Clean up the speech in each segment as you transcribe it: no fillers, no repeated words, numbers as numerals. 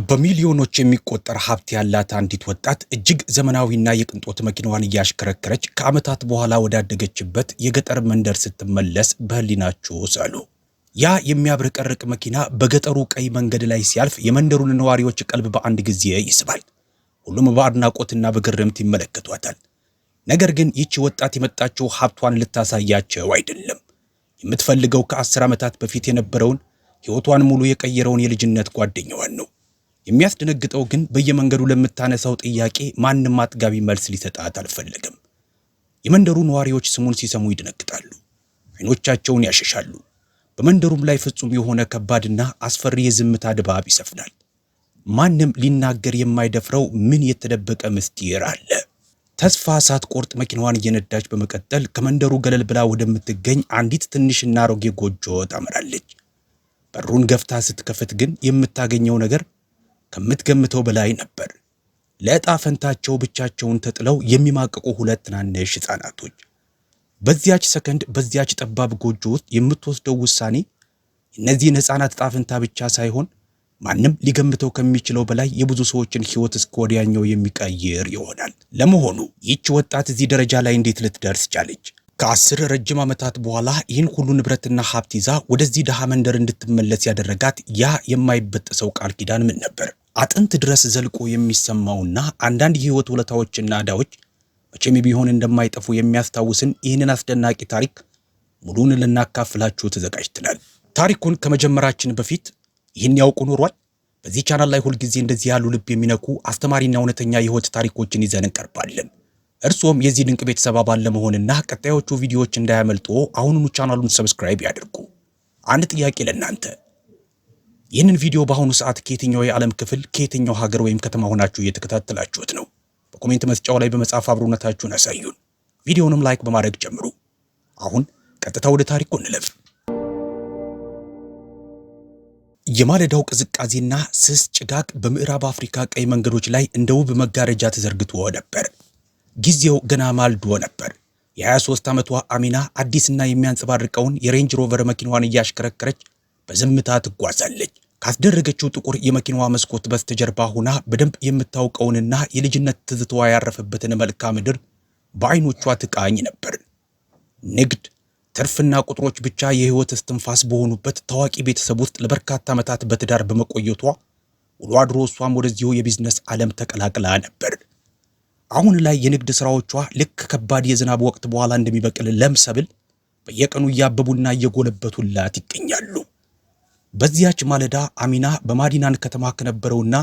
በሚሊዮኖች የሚቆጠር ሀብት ያላት አንዲት ወጣት እጅግ ዘመናዊና የቅንጦት መኪናዋን እያሽከረከረች ከዓመታት በኋላ ወዳደገችበት የገጠር መንደር ስትመለስ በህሊናችሁ ሳሉ። ያ የሚያብረቀርቅ መኪና በገጠሩ ቀይ መንገድ ላይ ሲያልፍ የመንደሩን ነዋሪዎች ቀልብ በአንድ ጊዜ ይስባል። ሁሉም በአድናቆትና በግርምት ይመለከቷታል። ነገር ግን ይህች ወጣት የመጣችው ሀብቷን ልታሳያቸው አይደለም። የምትፈልገው ከ10 ዓመታት በፊት የነበረውን ሕይወቷን ሙሉ የቀየረውን የልጅነት ጓደኛዋን ነው። የሚያስደነግጠው ግን በየመንገዱ ለምታነሳው ጥያቄ ማንም አጥጋቢ መልስ ሊሰጣት አልፈለገም። የመንደሩ ነዋሪዎች ስሙን ሲሰሙ ይደነግጣሉ፣ አይኖቻቸውን ያሸሻሉ። በመንደሩም ላይ ፍጹም የሆነ ከባድና አስፈሪ የዝምታ ድባብ ይሰፍናል። ማንም ሊናገር የማይደፍረው ምን የተደበቀ ምስጢር አለ? ተስፋ ሳትቆርጥ መኪናዋን እየነዳች በመቀጠል ከመንደሩ ገለል ብላ ወደምትገኝ አንዲት ትንሽና አሮጌ ጎጆ ታመራለች። በሩን ገፍታ ስትከፍት ግን የምታገኘው ነገር ከምትገምተው በላይ ነበር። ለዕጣ ፈንታቸው ብቻቸውን ተጥለው የሚማቅቁ ሁለት ትናንሽ ሕፃናቶች። በዚያች ሰከንድ በዚያች ጠባብ ጎጆ ውስጥ የምትወስደው ውሳኔ እነዚህን ሕፃናት ዕጣ ፈንታ ብቻ ሳይሆን ማንም ሊገምተው ከሚችለው በላይ የብዙ ሰዎችን ሕይወት እስከ ወዲያኛው የሚቀይር ይሆናል። ለመሆኑ ይህች ወጣት እዚህ ደረጃ ላይ እንዴት ልትደርስ ቻለች? ከ10 ረጅም ዓመታት በኋላ ይህን ሁሉ ንብረትና ሀብት ይዛ ወደዚህ ድሃ መንደር እንድትመለስ ያደረጋት ያ የማይበጠሰው ቃል ኪዳን ምን ነበር? አጥንት ድረስ ዘልቆ የሚሰማውና አንዳንድ የህይወት ውለታዎችና ዕዳዎች መቼም ቢሆን እንደማይጠፉ የሚያስታውስን ይህንን አስደናቂ ታሪክ ሙሉን ልናካፍላችሁ ተዘጋጅተናል። ታሪኩን ከመጀመራችን በፊት ይህን ያውቁ ኖሯል? በዚህ ቻናል ላይ ሁልጊዜ እንደዚህ ያሉ ልብ የሚነኩ አስተማሪና እውነተኛ የህይወት ታሪኮችን ይዘን እንቀርባለን። እርሶም የዚህ ድንቅ ቤተሰብ አባል ለመሆንና ቀጣዮቹ ቪዲዮዎች እንዳያመልጡ አሁኑኑ ቻናሉን ሰብስክራይብ ያድርጉ። አንድ ጥያቄ ለእናንተ። ይህንን ቪዲዮ በአሁኑ ሰዓት ከየትኛው የዓለም ክፍል ከየትኛው ሀገር ወይም ከተማ ሆናችሁ እየተከታተላችሁት ነው? በኮሜንት መስጫው ላይ በመጻፍ አብሮነታችሁን ያሳዩን። ቪዲዮንም ላይክ በማድረግ ጀምሩ። አሁን ቀጥታ ወደ ታሪኩ እንለፍ። የማለዳው ቅዝቃዜና ስስ ጭጋግ በምዕራብ አፍሪካ ቀይ መንገዶች ላይ እንደ ውብ መጋረጃ ተዘርግቶ ነበር። ጊዜው ገና ማልዶ ነበር። የ23 ዓመቷ አሚና አዲስና የሚያንጸባርቀውን የሬንጅ ሮቨር መኪናዋን እያሽከረከረች በዝምታ ትጓዛለች። ካስደረገችው ጥቁር የመኪናዋ መስኮት በስተጀርባ ሆና በደንብ የምታውቀውንና የልጅነት ትዝታዋ ያረፈበትን መልክዓ ምድር በዓይኖቿ ትቃኝ ነበር። ንግድ፣ ትርፍና ቁጥሮች ብቻ የህይወት እስትንፋስ በሆኑበት ታዋቂ ቤተሰብ ውስጥ ለበርካታ ዓመታት በትዳር በመቆየቷ ውሎ አድሮ እሷም ወደዚሁ የቢዝነስ ዓለም ተቀላቅላ ነበር። አሁን ላይ የንግድ ስራዎቿ ልክ ከባድ የዝናብ ወቅት በኋላ እንደሚበቅል ለም ሰብል በየቀኑ እያበቡና እየጎለበቱላት ይገኛሉ። በዚያች ማለዳ አሚና በማዲናን ከተማ ከነበረውና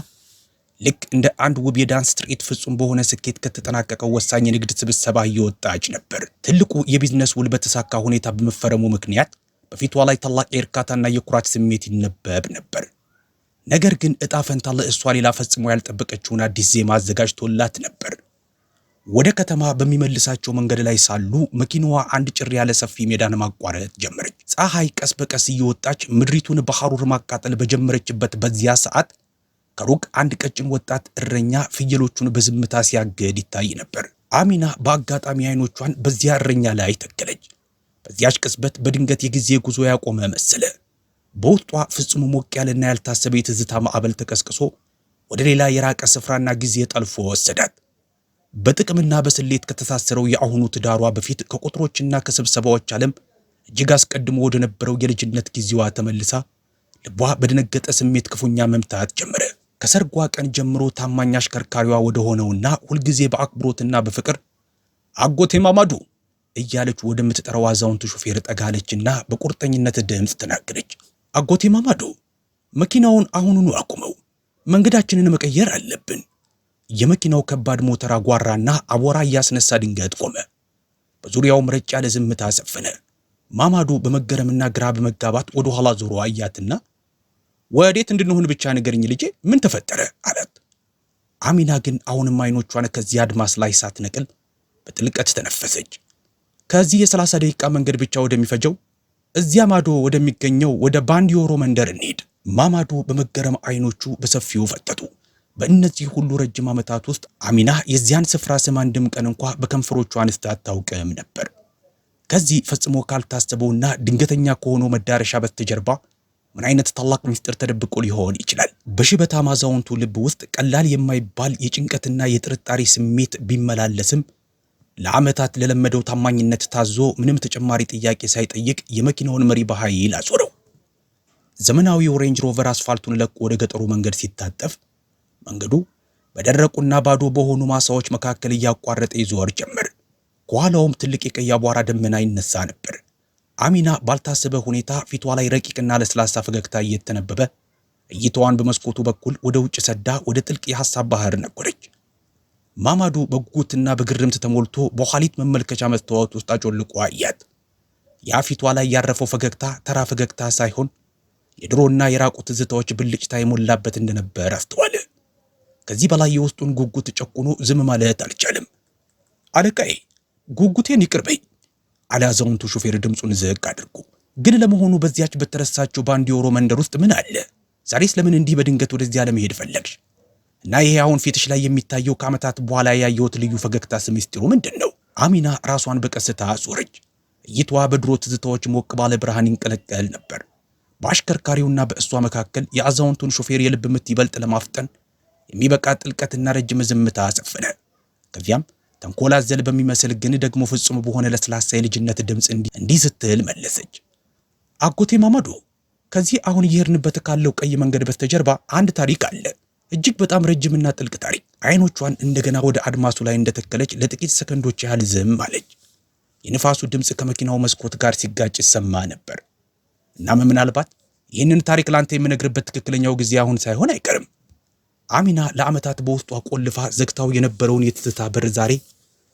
ልክ እንደ አንድ ውብ የዳንስ ትርኢት ፍጹም በሆነ ስኬት ከተጠናቀቀው ወሳኝ የንግድ ስብሰባ እየወጣች ነበር። ትልቁ የቢዝነስ ውል በተሳካ ሁኔታ በመፈረሙ ምክንያት በፊቷ ላይ ታላቅ የእርካታና የኩራት ስሜት ይነበብ ነበር። ነገር ግን ዕጣ ፈንታ ለእሷ ሌላ ፈጽሞ ያልጠበቀችውን አዲስ ዜማ አዘጋጅቶላት ነበር። ወደ ከተማ በሚመልሳቸው መንገድ ላይ ሳሉ መኪናዋ አንድ ጭር ያለ ሰፊ ሜዳን ማቋረጥ ጀመረች። ፀሐይ ቀስ በቀስ እየወጣች ምድሪቱን በሐሩር ማቃጠል በጀመረችበት በዚያ ሰዓት ከሩቅ አንድ ቀጭን ወጣት እረኛ ፍየሎቹን በዝምታ ሲያገድ ይታይ ነበር። አሚና በአጋጣሚ አይኖቿን በዚያ እረኛ ላይ ተከለች። በዚያች ቅጽበት በድንገት የጊዜ ጉዞ ያቆመ መሰለ። በውስጧ ፍጹም ሞቅ ያለና ያልታሰበ የትዝታ ማዕበል ተቀስቅሶ ወደ ሌላ የራቀ ስፍራና ጊዜ ጠልፎ ወሰዳት። በጥቅምና በስሌት ከተሳሰረው የአሁኑ ትዳሯ በፊት ከቁጥሮችና ከስብሰባዎች ዓለም እጅግ አስቀድሞ ወደ ነበረው የልጅነት ጊዜዋ ተመልሳ ልቧ በደነገጠ ስሜት ክፉኛ መምታት ጀመረ። ከሰርጓ ቀን ጀምሮ ታማኝ አሽከርካሪዋ ወደ ሆነውና ሁልጊዜ በአክብሮትና በፍቅር አጎቴ ማማዱ እያለች ወደምትጠራው አዛውንት ሹፌር ጠጋለችና በቁርጠኝነት ድምፅ ተናገረች። አጎቴ ማማዱ፣ መኪናውን አሁኑኑ አቁመው፣ መንገዳችንን መቀየር አለብን። የመኪናው ከባድ ሞተር አጓራና አቧራ እያስነሳ ድንገት ቆመ። በዙሪያውም ረጭ ያለ ዝምታ ሰፈነ። ማማዱ በመገረምና ግራ በመጋባት ወደ ኋላ ዞሮ አያትና ወዴት እንድንሆን ብቻ ንገርኝ ልጄ፣ ምን ተፈጠረ አላት። አሚና ግን አሁንም አይኖቿን ከዚህ አድማስ ላይ ሳትነቅል በጥልቀት ተነፈሰች። ከዚህ የ30 ደቂቃ መንገድ ብቻ ወደሚፈጀው እዚያ ማዶ ወደሚገኘው ወደ ባንዲዮሮ መንደር እንሂድ። ማማዱ በመገረም አይኖቹ በሰፊው ፈጠጡ። በእነዚህ ሁሉ ረጅም ዓመታት ውስጥ አሚና የዚያን ስፍራ ስም አንድም ቀን እንኳ በከንፈሮቿ አንስታ አታውቅም ነበር። ከዚህ ፈጽሞ ካልታሰበውና ድንገተኛ ከሆነው መዳረሻ በስተጀርባ ምን አይነት ታላቅ ምስጢር ተደብቆ ሊሆን ይችላል? በሽበታ አዛውንቱ ልብ ውስጥ ቀላል የማይባል የጭንቀትና የጥርጣሬ ስሜት ቢመላለስም ለዓመታት ለለመደው ታማኝነት ታዞ ምንም ተጨማሪ ጥያቄ ሳይጠይቅ የመኪናውን መሪ በኃይል አዞረው። ዘመናዊው ሬንጅ ሮቨር አስፋልቱን ለቆ ወደ ገጠሩ መንገድ ሲታጠፍ መንገዱ በደረቁና ባዶ በሆኑ ማሳዎች መካከል እያቋረጠ ይዞር ጀመር። ከኋላውም ትልቅ የቀይ አቧራ ደመና ይነሳ ነበር። አሚና ባልታሰበ ሁኔታ ፊቷ ላይ ረቂቅና ለስላሳ ፈገግታ እየተነበበ እይታዋን በመስኮቱ በኩል ወደ ውጭ ሰዳ ወደ ጥልቅ የሐሳብ ባህር ነጎረች። ማማዱ በጉጉትና በግርምት ተሞልቶ በኋሊት መመልከቻ መስታወት ውስጥ አጮልቆ አያት። ያ ፊቷ ላይ ያረፈው ፈገግታ ተራ ፈገግታ ሳይሆን የድሮና የራቁ ትዝታዎች ብልጭታ የሞላበት እንደነበር አስተዋለ። ከዚህ በላይ የውስጡን ጉጉት ጨቁኖ ዝም ማለት አልቻለም። አለቃዬ፣ ጉጉቴን ይቅርበኝ አለ አዛውንቱ ሹፌር ድምፁን ዝቅ አድርጎ። ግን ለመሆኑ በዚያች በተረሳችው ባንዲዮሮ መንደር ውስጥ ምን አለ? ዛሬስ ለምን እንዲህ በድንገት ወደዚያ ለመሄድ ፈለግሽ? እና ይሄ አሁን ፊትሽ ላይ የሚታየው ከዓመታት በኋላ ያየሁት ልዩ ፈገግታ ምስጢሩ ምንድን ነው? አሚና ራሷን በቀስታ አዞረች። እይታዋ በድሮ ትዝታዎች ሞቅ ባለ ብርሃን ይንቀለቀል ነበር። በአሽከርካሪውና በእሷ መካከል የአዛውንቱን ሾፌር የልብ ምት ይበልጥ ለማፍጠን የሚበቃ ጥልቀትና ረጅም ዝምታ ሰፈነ። ከዚያም ተንኮላዘል በሚመስል ግን ደግሞ ፍጹም በሆነ ለስላሳ የልጅነት ድምፅ እንዲህ ስትል መለሰች። አጎቴ ማማዶ፣ ከዚህ አሁን እየሄድንበት ካለው ቀይ መንገድ በስተጀርባ አንድ ታሪክ አለ። እጅግ በጣም ረጅምና ጥልቅ ታሪክ። አይኖቿን እንደገና ወደ አድማሱ ላይ እንደተከለች ለጥቂት ሰከንዶች ያህል ዝም አለች። የንፋሱ ድምፅ ከመኪናው መስኮት ጋር ሲጋጭ ይሰማ ነበር። እናም ምናልባት ይህንን ታሪክ ላንተ የምነግርበት ትክክለኛው ጊዜ አሁን ሳይሆን አይቀርም። አሚና ለዓመታት በውስጧ ቆልፋ ዘግታው የነበረውን የትዝታ በር ዛሬ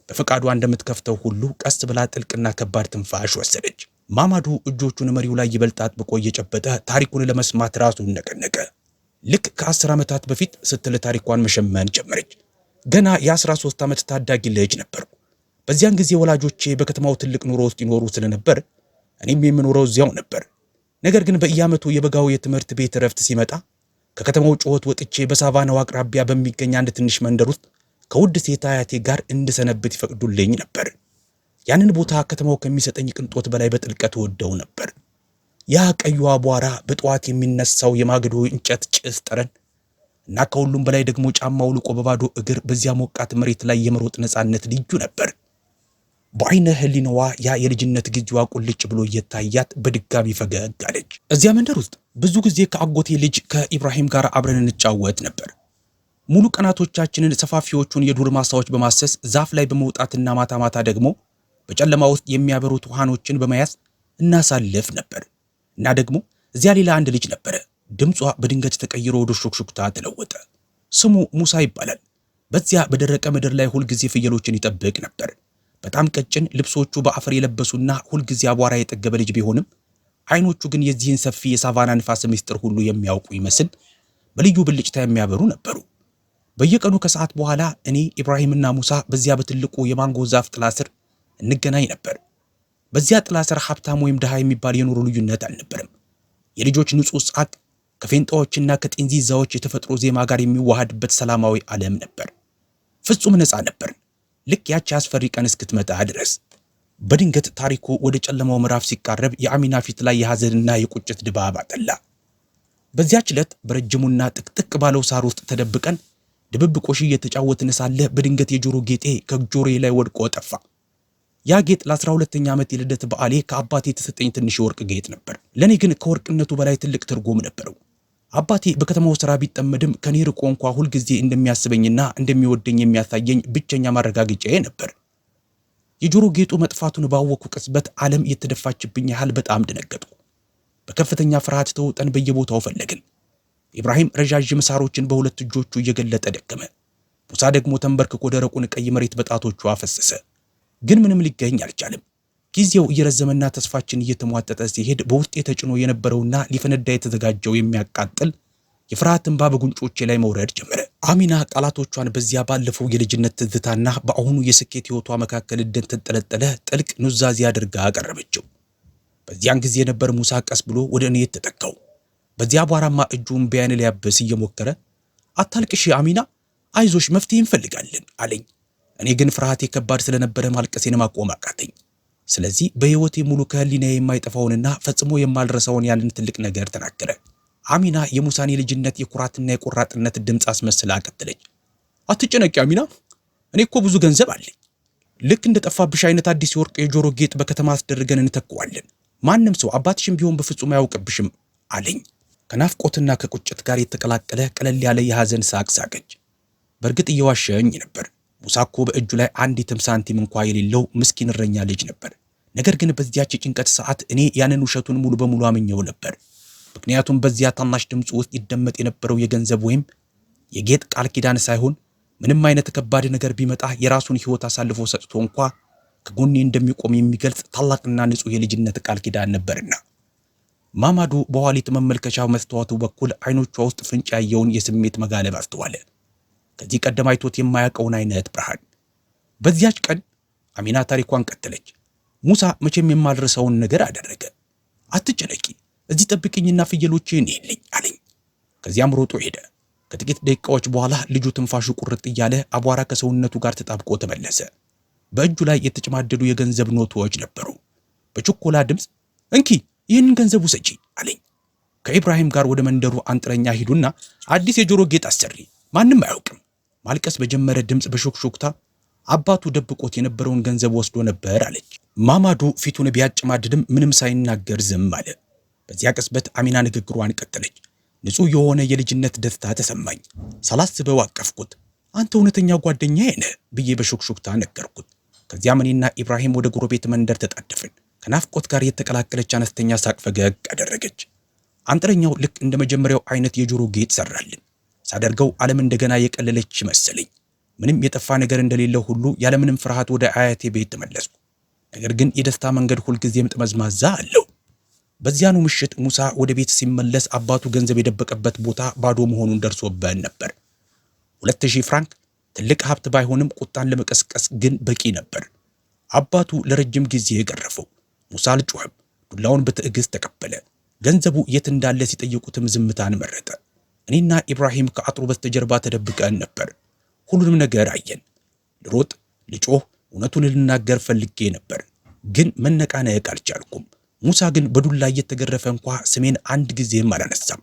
በፈቃዷ እንደምትከፍተው ሁሉ ቀስ ብላ ጥልቅና ከባድ ትንፋሽ ወሰደች። ማማዱ እጆቹን መሪው ላይ ይበልጥ አጥብቆ እየጨበጠ ታሪኩን ለመስማት ራሱን ነቀነቀ። ልክ ከ10 ዓመታት በፊት ስትል ታሪኳን መሸመን ጀመረች። ገና የ13 ዓመት ታዳጊ ልጅ ነበርኩ። በዚያን ጊዜ ወላጆቼ በከተማው ትልቅ ኑሮ ውስጥ ይኖሩ ስለነበር እኔም የምኖረው እዚያው ነበር። ነገር ግን በየዓመቱ የበጋው የትምህርት ቤት እረፍት ሲመጣ ከከተማው ጩኸት ወጥቼ በሳቫናው አቅራቢያ በሚገኝ አንድ ትንሽ መንደር ውስጥ ከውድ ሴት አያቴ ጋር እንድሰነብት ይፈቅዱልኝ ነበር። ያንን ቦታ ከተማው ከሚሰጠኝ ቅንጦት በላይ በጥልቀት ወደው ነበር። ያ ቀዩ አቧራ፣ በጠዋት የሚነሳው የማገዶ እንጨት ጭስ ጠረን እና ከሁሉም በላይ ደግሞ ጫማው ልቆ በባዶ እግር በዚያ ሞቃት መሬት ላይ የመሮጥ ነፃነት ልዩ ነበር። በአይነ ህሊናዋ ያ የልጅነት ጊዜዋ ቁልጭ ብሎ እየታያት በድጋሚ ፈገግ አለች። እዚያ መንደር ውስጥ ብዙ ጊዜ ከአጎቴ ልጅ ከኢብራሂም ጋር አብረን እንጫወት ነበር። ሙሉ ቀናቶቻችንን ሰፋፊዎቹን የዱር ማሳዎች በማሰስ ዛፍ ላይ በመውጣትና ማታ ማታ ደግሞ በጨለማ ውስጥ የሚያበሩት ውሃኖችን በመያዝ እናሳልፍ ነበር። እና ደግሞ እዚያ ሌላ አንድ ልጅ ነበረ። ድምጿ በድንገት ተቀይሮ ወደ ሹክሹክታ ተለወጠ። ስሙ ሙሳ ይባላል። በዚያ በደረቀ ምድር ላይ ሁልጊዜ ፍየሎችን ይጠብቅ ነበር። በጣም ቀጭን፣ ልብሶቹ በአፈር የለበሱና ሁልጊዜ አቧራ የጠገበ ልጅ ቢሆንም አይኖቹ ግን የዚህን ሰፊ የሳቫና ንፋስ ምስጢር ሁሉ የሚያውቁ ይመስል በልዩ ብልጭታ የሚያበሩ ነበሩ። በየቀኑ ከሰዓት በኋላ እኔ ኢብራሂምና ሙሳ በዚያ በትልቁ የማንጎ ዛፍ ጥላ ስር እንገናኝ ነበር። በዚያ ጥላ ስር ሀብታም ወይም ድሃ የሚባል የኑሮ ልዩነት አልነበረም። የልጆች ንጹህ ሳቅ ከፌንጣዎችና ከጤንዚዛዎች የተፈጥሮ ዜማ ጋር የሚዋሃድበት ሰላማዊ ዓለም ነበር። ፍጹም ነፃ ነበር፣ ልክ ያቺ አስፈሪ ቀን እስክትመጣ ድረስ። በድንገት ታሪኩ ወደ ጨለማው ምዕራፍ ሲቃረብ የአሚና ፊት ላይ የሐዘንና የቁጭት ድባብ አጠላ። በዚያች ዕለት በረጅሙና ጥቅጥቅ ባለው ሳር ውስጥ ተደብቀን ድብብቆሽ እየተጫወትን ሳለ በድንገት የጆሮ ጌጤ ከጆሮዬ ላይ ወድቆ ጠፋ። ያ ጌጥ ለ12ኛ ዓመት የልደት በዓሌ ከአባቴ የተሰጠኝ ትንሽ የወርቅ ጌጥ ነበር። ለእኔ ግን ከወርቅነቱ በላይ ትልቅ ትርጉም ነበረው። አባቴ በከተማው ሥራ ቢጠመድም ከኔ ርቆ እንኳ ሁልጊዜ እንደሚያስበኝና እንደሚወደኝ የሚያሳየኝ ብቸኛ ማረጋገጫዬ ነበር። የጆሮ ጌጡ መጥፋቱን ባወቅኩ ቅጽበት ዓለም የተደፋችብኝ ያህል በጣም ደነገጥኩ። በከፍተኛ ፍርሃት ተውጠን በየቦታው ፈለግን። ኢብራሂም ረዣዥም ሳሮችን በሁለት እጆቹ እየገለጠ ደከመ። ሙሳ ደግሞ ተንበርክኮ ደረቁን ቀይ መሬት በጣቶቹ አፈሰሰ። ግን ምንም ሊገኝ አልቻለም። ጊዜው እየረዘመና ተስፋችን እየተሟጠጠ ሲሄድ በውስጤ ተጭኖ የነበረውና ሊፈነዳ የተዘጋጀው የሚያቃጥል የፍርሃት እንባ በጉንጮቼ ላይ መውረድ ጀመረ። አሚና ቃላቶቿን በዚያ ባለፈው የልጅነት ትዝታና በአሁኑ የስኬት ሕይወቷ መካከል እንደተንጠለጠለ ጥልቅ ኑዛዜ አድርጋ አቀረበችው። በዚያን ጊዜ ነበር ሙሳ ቀስ ብሎ ወደ እኔ የተጠጋው። በዚያ አቧራማ እጁን ቢያን ሊያብስ እየሞከረ አታልቅሽ አሚና፣ አይዞሽ፣ መፍትሄ እንፈልጋለን አለኝ። እኔ ግን ፍርሃቴ ከባድ ስለነበረ ማልቀሴን ማቆም አቃተኝ። ስለዚህ በህይወቴ ሙሉ ከህሊናዬ የማይጠፋውንና ፈጽሞ የማልረሳውን ያንን ትልቅ ነገር ተናገረ። አሚና የሙሳን የልጅነት የኩራትና የቆራጥነት ድምፅ አስመስላ ቀጠለች። አትጨነቂ አሚና፣ እኔ እኮ ብዙ ገንዘብ አለኝ። ልክ እንደጠፋብሽ አይነት አዲስ የወርቅ የጆሮ ጌጥ በከተማ አስደርገን እንተካዋለን። ማንም ሰው አባትሽም ቢሆን በፍጹም አያውቅብሽም አለኝ። ከናፍቆትና ከቁጭት ጋር የተቀላቀለ ቀለል ያለ የሐዘን ሳቅ ሳቀች። በእርግጥ እየዋሸኝ ነበር። ሙሳ እኮ በእጁ ላይ አንዲትም ሳንቲም እንኳ የሌለው ምስኪን እረኛ ልጅ ነበር። ነገር ግን በዚያች የጭንቀት ሰዓት እኔ ያንን ውሸቱን ሙሉ በሙሉ አምኜው ነበር። ምክንያቱም በዚያ ታናሽ ድምፁ ውስጥ ይደመጥ የነበረው የገንዘብ ወይም የጌጥ ቃል ኪዳን ሳይሆን ምንም አይነት ከባድ ነገር ቢመጣ የራሱን ሕይወት አሳልፎ ሰጥቶ እንኳ ከጎኔ እንደሚቆም የሚገልጽ ታላቅና ንጹሕ የልጅነት ቃል ኪዳን ነበርና። ማማዱ በኋሊት መመልከቻው መስተዋቱ በኩል አይኖቿ ውስጥ ፍንጭ ያየውን የስሜት መጋለብ አስተዋለ። ከዚህ ቀደም አይቶት የማያውቀውን አይነት ብርሃን። በዚያች ቀን አሚና ታሪኳን ቀጠለች። ሙሳ መቼም የማልረሳውን ነገር አደረገ። አትጨነቂ፣ እዚህ ጠብቅኝና ፍየሎቼን ይልኝ አለኝ። ከዚያም ሮጦ ሄደ። ከጥቂት ደቂቃዎች በኋላ ልጁ ትንፋሹ ቁርጥ እያለ አቧራ ከሰውነቱ ጋር ተጣብቆ ተመለሰ። በእጁ ላይ የተጨማደዱ የገንዘብ ኖቶች ነበሩ። በችኮላ ድምፅ እንኪ ይህንን ገንዘብ ውሰጂ አለኝ። ከኢብራሂም ጋር ወደ መንደሩ አንጥረኛ ሂዱና አዲስ የጆሮ ጌጥ አሰሪ፣ ማንም አያውቅም። ማልቀስ በጀመረ ድምፅ በሾክሾክታ አባቱ ደብቆት የነበረውን ገንዘብ ወስዶ ነበር አለች። ማማዱ ፊቱን ቢያጨማድድም ምንም ሳይናገር ዝም አለ። በዚያ ቅጽበት አሚና ንግግሯን ቀጠለች። ንጹሕ የሆነ የልጅነት ደስታ ተሰማኝ። ሳላስበው አቀፍኩት። አንተ እውነተኛ ጓደኛዬ ነህ ብዬ በሾክሾክታ ነገርኩት። ከዚያም እኔና ኢብራሂም ወደ ጎረቤት መንደር ተጣደፍን። ከናፍቆት ጋር የተቀላቀለች አነስተኛ ሳቅ ፈገግ አደረገች። አንጥረኛው ልክ እንደ መጀመሪያው አይነት የጆሮ ጌጥ ሰራልን። ሳደርገው ዓለም እንደገና የቀለለች መሰለኝ። ምንም የጠፋ ነገር እንደሌለው ሁሉ ያለምንም ፍርሃት ወደ አያቴ ቤት ተመለስኩ። ነገር ግን የደስታ መንገድ ሁልጊዜም ጠመዝማዛ አለው። በዚያኑ ምሽት ሙሳ ወደ ቤት ሲመለስ አባቱ ገንዘብ የደበቀበት ቦታ ባዶ መሆኑን ደርሶበት ነበር። 2000 ፍራንክ ትልቅ ሀብት ባይሆንም ቁጣን ለመቀስቀስ ግን በቂ ነበር። አባቱ ለረጅም ጊዜ ገረፈው። ሙሳ አልጮኸም። ዱላውን በትዕግስት ተቀበለ። ገንዘቡ የት እንዳለ ሲጠይቁትም ዝምታን መረጠ። እኔና ኢብራሂም ከአጥሩ በስተጀርባ ተደብቀን ነበር። ሁሉንም ነገር አየን። ልሮጥ፣ ልጮህ፣ እውነቱን ልናገር ፈልጌ ነበር፣ ግን መነቃነቅ አልቻልኩም። ሙሳ ግን በዱላ እየተገረፈ እንኳ ስሜን አንድ ጊዜም አላነሳም።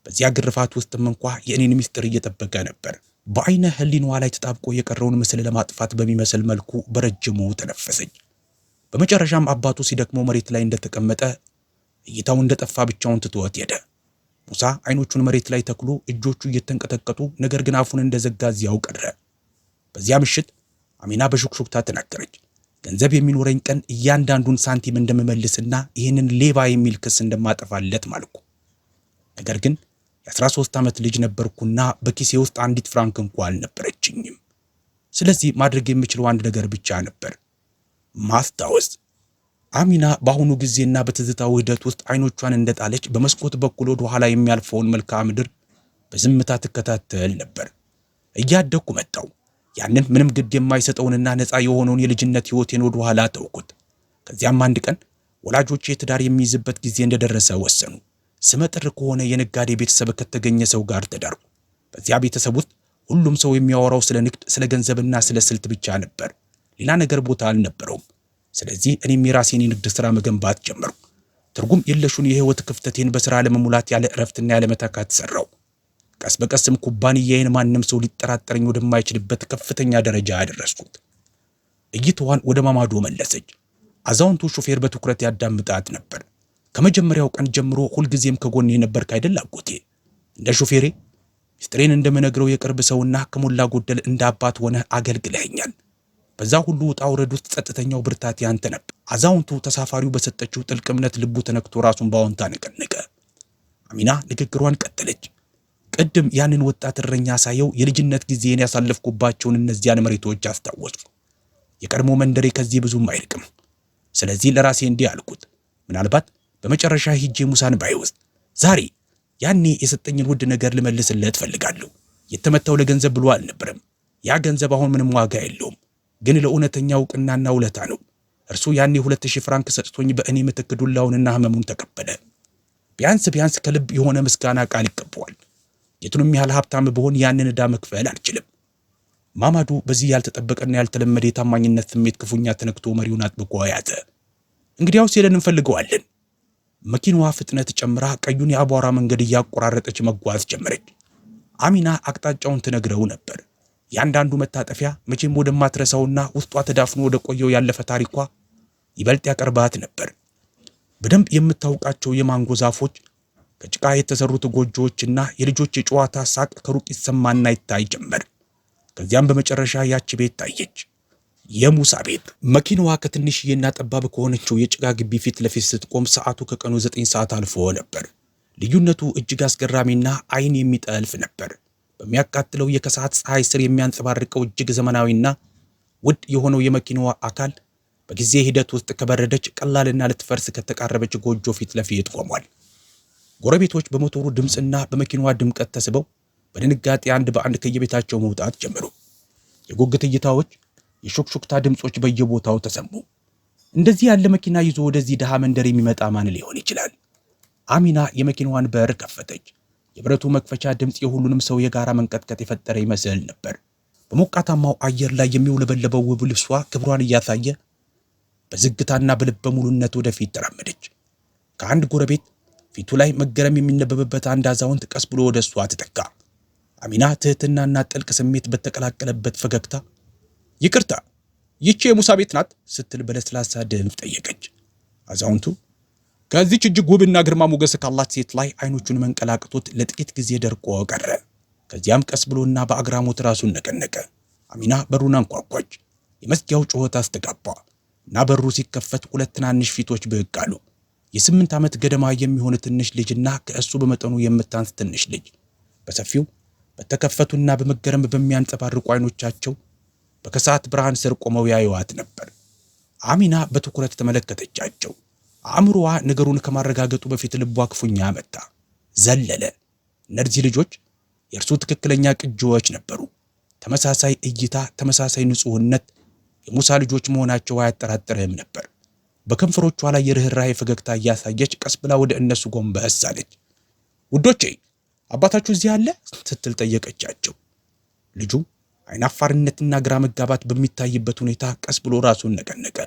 በዚያ ግርፋት ውስጥም እንኳ የእኔን ምስጢር እየጠበቀ ነበር። በአይነ ህሊናዋ ላይ ተጣብቆ የቀረውን ምስል ለማጥፋት በሚመስል መልኩ በረጅሙ ተነፈሰኝ። በመጨረሻም አባቱ ሲደክመው መሬት ላይ እንደተቀመጠ እይታው እንደጠፋ ብቻውን ትቶት ሄደ። ሙሳ አይኖቹን መሬት ላይ ተክሎ እጆቹ እየተንቀጠቀጡ ነገር ግን አፉን እንደዘጋ እዚያው ቀረ። በዚያ ምሽት አሚና በሹክሹክታ ተናገረች። ገንዘብ የሚኖረኝ ቀን እያንዳንዱን ሳንቲም እንደምመልስና ይህንን ሌባ የሚል ክስ እንደማጠፋለት ማልኩ። ነገር ግን የ13 ዓመት ልጅ ነበርኩና በኪሴ ውስጥ አንዲት ፍራንክ እንኳ አልነበረችኝም። ስለዚህ ማድረግ የምችለው አንድ ነገር ብቻ ነበር፣ ማስታወስ። አሚና በአሁኑ ጊዜና በትዝታው ሂደት ውስጥ አይኖቿን እንደጣለች በመስኮት በኩል ወደ ኋላ የሚያልፈውን መልክዓ ምድር በዝምታ ትከታተል ነበር። እያደግኩ መጣው። ያንን ምንም ግድ የማይሰጠውንና ነፃ የሆነውን የልጅነት ሕይወቴን ወደ ኋላ ተውኩት። ከዚያም አንድ ቀን ወላጆቼ ትዳር የሚይዝበት ጊዜ እንደደረሰ ወሰኑ። ስመጥር ከሆነ የነጋዴ ቤተሰብ ከተገኘ ሰው ጋር ተዳርኩ። በዚያ ቤተሰብ ውስጥ ሁሉም ሰው የሚያወራው ስለ ንግድ፣ ስለ ገንዘብና ስለ ስልት ብቻ ነበር። ሌላ ነገር ቦታ አልነበረውም። ስለዚህ እኔም የራሴን የንግድ ሥራ መገንባት ጀመርኩ። ትርጉም የለሹን የሕይወት ክፍተቴን በሥራ ለመሙላት ያለ እረፍትና ያለ መታካት ሠራው። ቀስ በቀስም ኩባንያዬን ማንም ሰው ሊጠራጠረኝ ወደማይችልበት ከፍተኛ ደረጃ አደረስኩት። እይታዋን ወደ ማማዶ መለሰች። አዛውንቱ ሾፌር በትኩረት ያዳምጣት ነበር። ከመጀመሪያው ቀን ጀምሮ ሁልጊዜም ከጎኔ ነበርክ አይደል አጎቴ? እንደ ሾፌሬ ሚስጥሬን እንደምነግረው የቅርብ ሰውና ከሞላ ጎደል እንደ አባት ሆነህ አገልግለኸኛል። በዛ ሁሉ ውጣ ውረድ ውስጥ ጸጥተኛው ብርታት ያንተ ነበር። አዛውንቱ ተሳፋሪው በሰጠችው ጥልቅ እምነት ልቡ ተነክቶ ራሱን ባወንታ ነቀነቀ። አሚና ንግግሯን ቀጠለች። ቅድም ያንን ወጣት እረኛ ሳየው የልጅነት ጊዜን ያሳለፍኩባቸውን እነዚያን መሬቶች አስታወስኩ። የቀድሞ መንደሬ ከዚህ ብዙም አይርቅም። ስለዚህ ለራሴ እንዲህ አልኩት፣ ምናልባት በመጨረሻ ሂጄ ሙሳን ባይወስድ ዛሬ ያኔ የሰጠኝን ውድ ነገር ልመልስለት ፈልጋለሁ። የተመታው ለገንዘብ ብሎ አልነበረም። ያ ገንዘብ አሁን ምንም ዋጋ የለውም፣ ግን ለእውነተኛ እውቅናና ውለታ ነው። እርሱ ያኔ 2000 ፍራንክ ሰጥቶኝ በእኔ ምትክ ዱላውንና ህመሙን ተቀበለ። ቢያንስ ከልብ የሆነ ምስጋና ቃል ይገባዋል። የቱንም ያህል ሀብታም ብሆን ያንን ዕዳ መክፈል አልችልም። ማማዱ በዚህ ያልተጠበቀና ያልተለመደ የታማኝነት ስሜት ክፉኛ ተነክቶ መሪውን አጥብቆ ያዘ። እንግዲያውስ ሄደን እንፈልገዋለን። መኪናዋ ፍጥነት ጨምራ ቀዩን የአቧራ መንገድ እያቆራረጠች መጓዝ ጀመረች። አሚና አቅጣጫውን ትነግረው ነበር። ያንዳንዱ መታጠፊያ መቼም ወደማትረሳውና ውስጧ ተዳፍኖ ወደ ቆየው ያለፈ ታሪኳ ይበልጥ ያቀርባት ነበር። በደንብ የምታውቃቸው የማንጎ ዛፎች፣ ከጭቃ የተሰሩት ጎጆዎችና የልጆች የጨዋታ ሳቅ ከሩቅ ይሰማና ይታይ ጀመር። ከዚያም በመጨረሻ ያቺ ቤት ታየች፣ የሙሳ ቤት። መኪናዋ ከትንሽዬና ጠባብ ከሆነችው የጭቃ ግቢ ፊት ለፊት ስትቆም ሰዓቱ ከቀኑ 9 ሰዓት አልፎ ነበር። ልዩነቱ እጅግ አስገራሚና ዓይን የሚጠልፍ ነበር። በሚያቃጥለው የከሰዓት ፀሐይ ስር የሚያንጸባርቀው እጅግ ዘመናዊና ውድ የሆነው የመኪናዋ አካል በጊዜ ሂደት ውስጥ ከበረደች ቀላልና ልትፈርስ ከተቃረበች ጎጆ ፊት ለፊት ቆሟል። ጎረቤቶች በሞተሩ ድምፅና በመኪናዋ ድምቀት ተስበው በድንጋጤ አንድ በአንድ ከየቤታቸው መውጣት ጀመሩ። የጉጉት እይታዎች፣ የሹክሹክታ ድምጾች በየቦታው ተሰሙ። እንደዚህ ያለ መኪና ይዞ ወደዚህ ድሃ መንደር የሚመጣ ማን ሊሆን ይችላል? አሚና የመኪናዋን በር ከፈተች። የብረቱ መክፈቻ ድምፅ የሁሉንም ሰው የጋራ መንቀጥቀጥ የፈጠረ ይመስል ነበር። በሞቃታማው አየር ላይ የሚውለበለበው ውብ ልብሷ ክብሯን እያሳየ በዝግታና በልበ ሙሉነት ወደፊት ተራመደች። ከአንድ ጎረቤት ፊቱ ላይ መገረም የሚነበብበት አንድ አዛውንት ቀስ ብሎ ወደ እሷ ተጠጋ። አሚና ትህትናና ጥልቅ ስሜት በተቀላቀለበት ፈገግታ ይቅርታ፣ ይቺ የሙሳ ቤት ናት ስትል በለስላሳ ድምፅ ጠየቀች። አዛውንቱ ከዚች እጅግ ውብና ግርማ ሞገስ ካላት ሴት ላይ አይኖቹን መንቀላቅቶት ለጥቂት ጊዜ ደርቆ ቀረ። ከዚያም ቀስ ብሎና በአግራሞት ራሱን ነቀነቀ። አሚና በሩን አንኳኳች። የመዝጊያው ጩኸት አስተጋባ እና በሩ ሲከፈት ሁለት ትናንሽ ፊቶች ብቅ አሉ። የ8 ዓመት ገደማ የሚሆን ትንሽ ልጅና ከእሱ በመጠኑ የምታንስ ትንሽ ልጅ በሰፊው በተከፈቱና በመገረም በሚያንጸባርቁ አይኖቻቸው በከሰዓት ብርሃን ስር ቆመው ያዩዋት ነበር። አሚና በትኩረት ተመለከተቻቸው። አእምሮዋ ነገሩን ከማረጋገጡ በፊት ልቧ ክፉኛ መታ፣ ዘለለ። እነዚህ ልጆች የእርሱ ትክክለኛ ቅጂዎች ነበሩ። ተመሳሳይ እይታ፣ ተመሳሳይ ንጹህነት፣ የሙሳ ልጆች መሆናቸው አያጠራጥርህም ነበር። በከንፈሮቿ ላይ የርኅራኄ ፈገግታ እያሳየች ቀስ ብላ ወደ እነሱ ጎንበስ አለች። ውዶቼ አባታችሁ እዚህ አለ ስትል ጠየቀቻቸው። ልጁ አይናፋርነትና ግራ መጋባት በሚታይበት ሁኔታ ቀስ ብሎ ራሱን ነቀነቀ።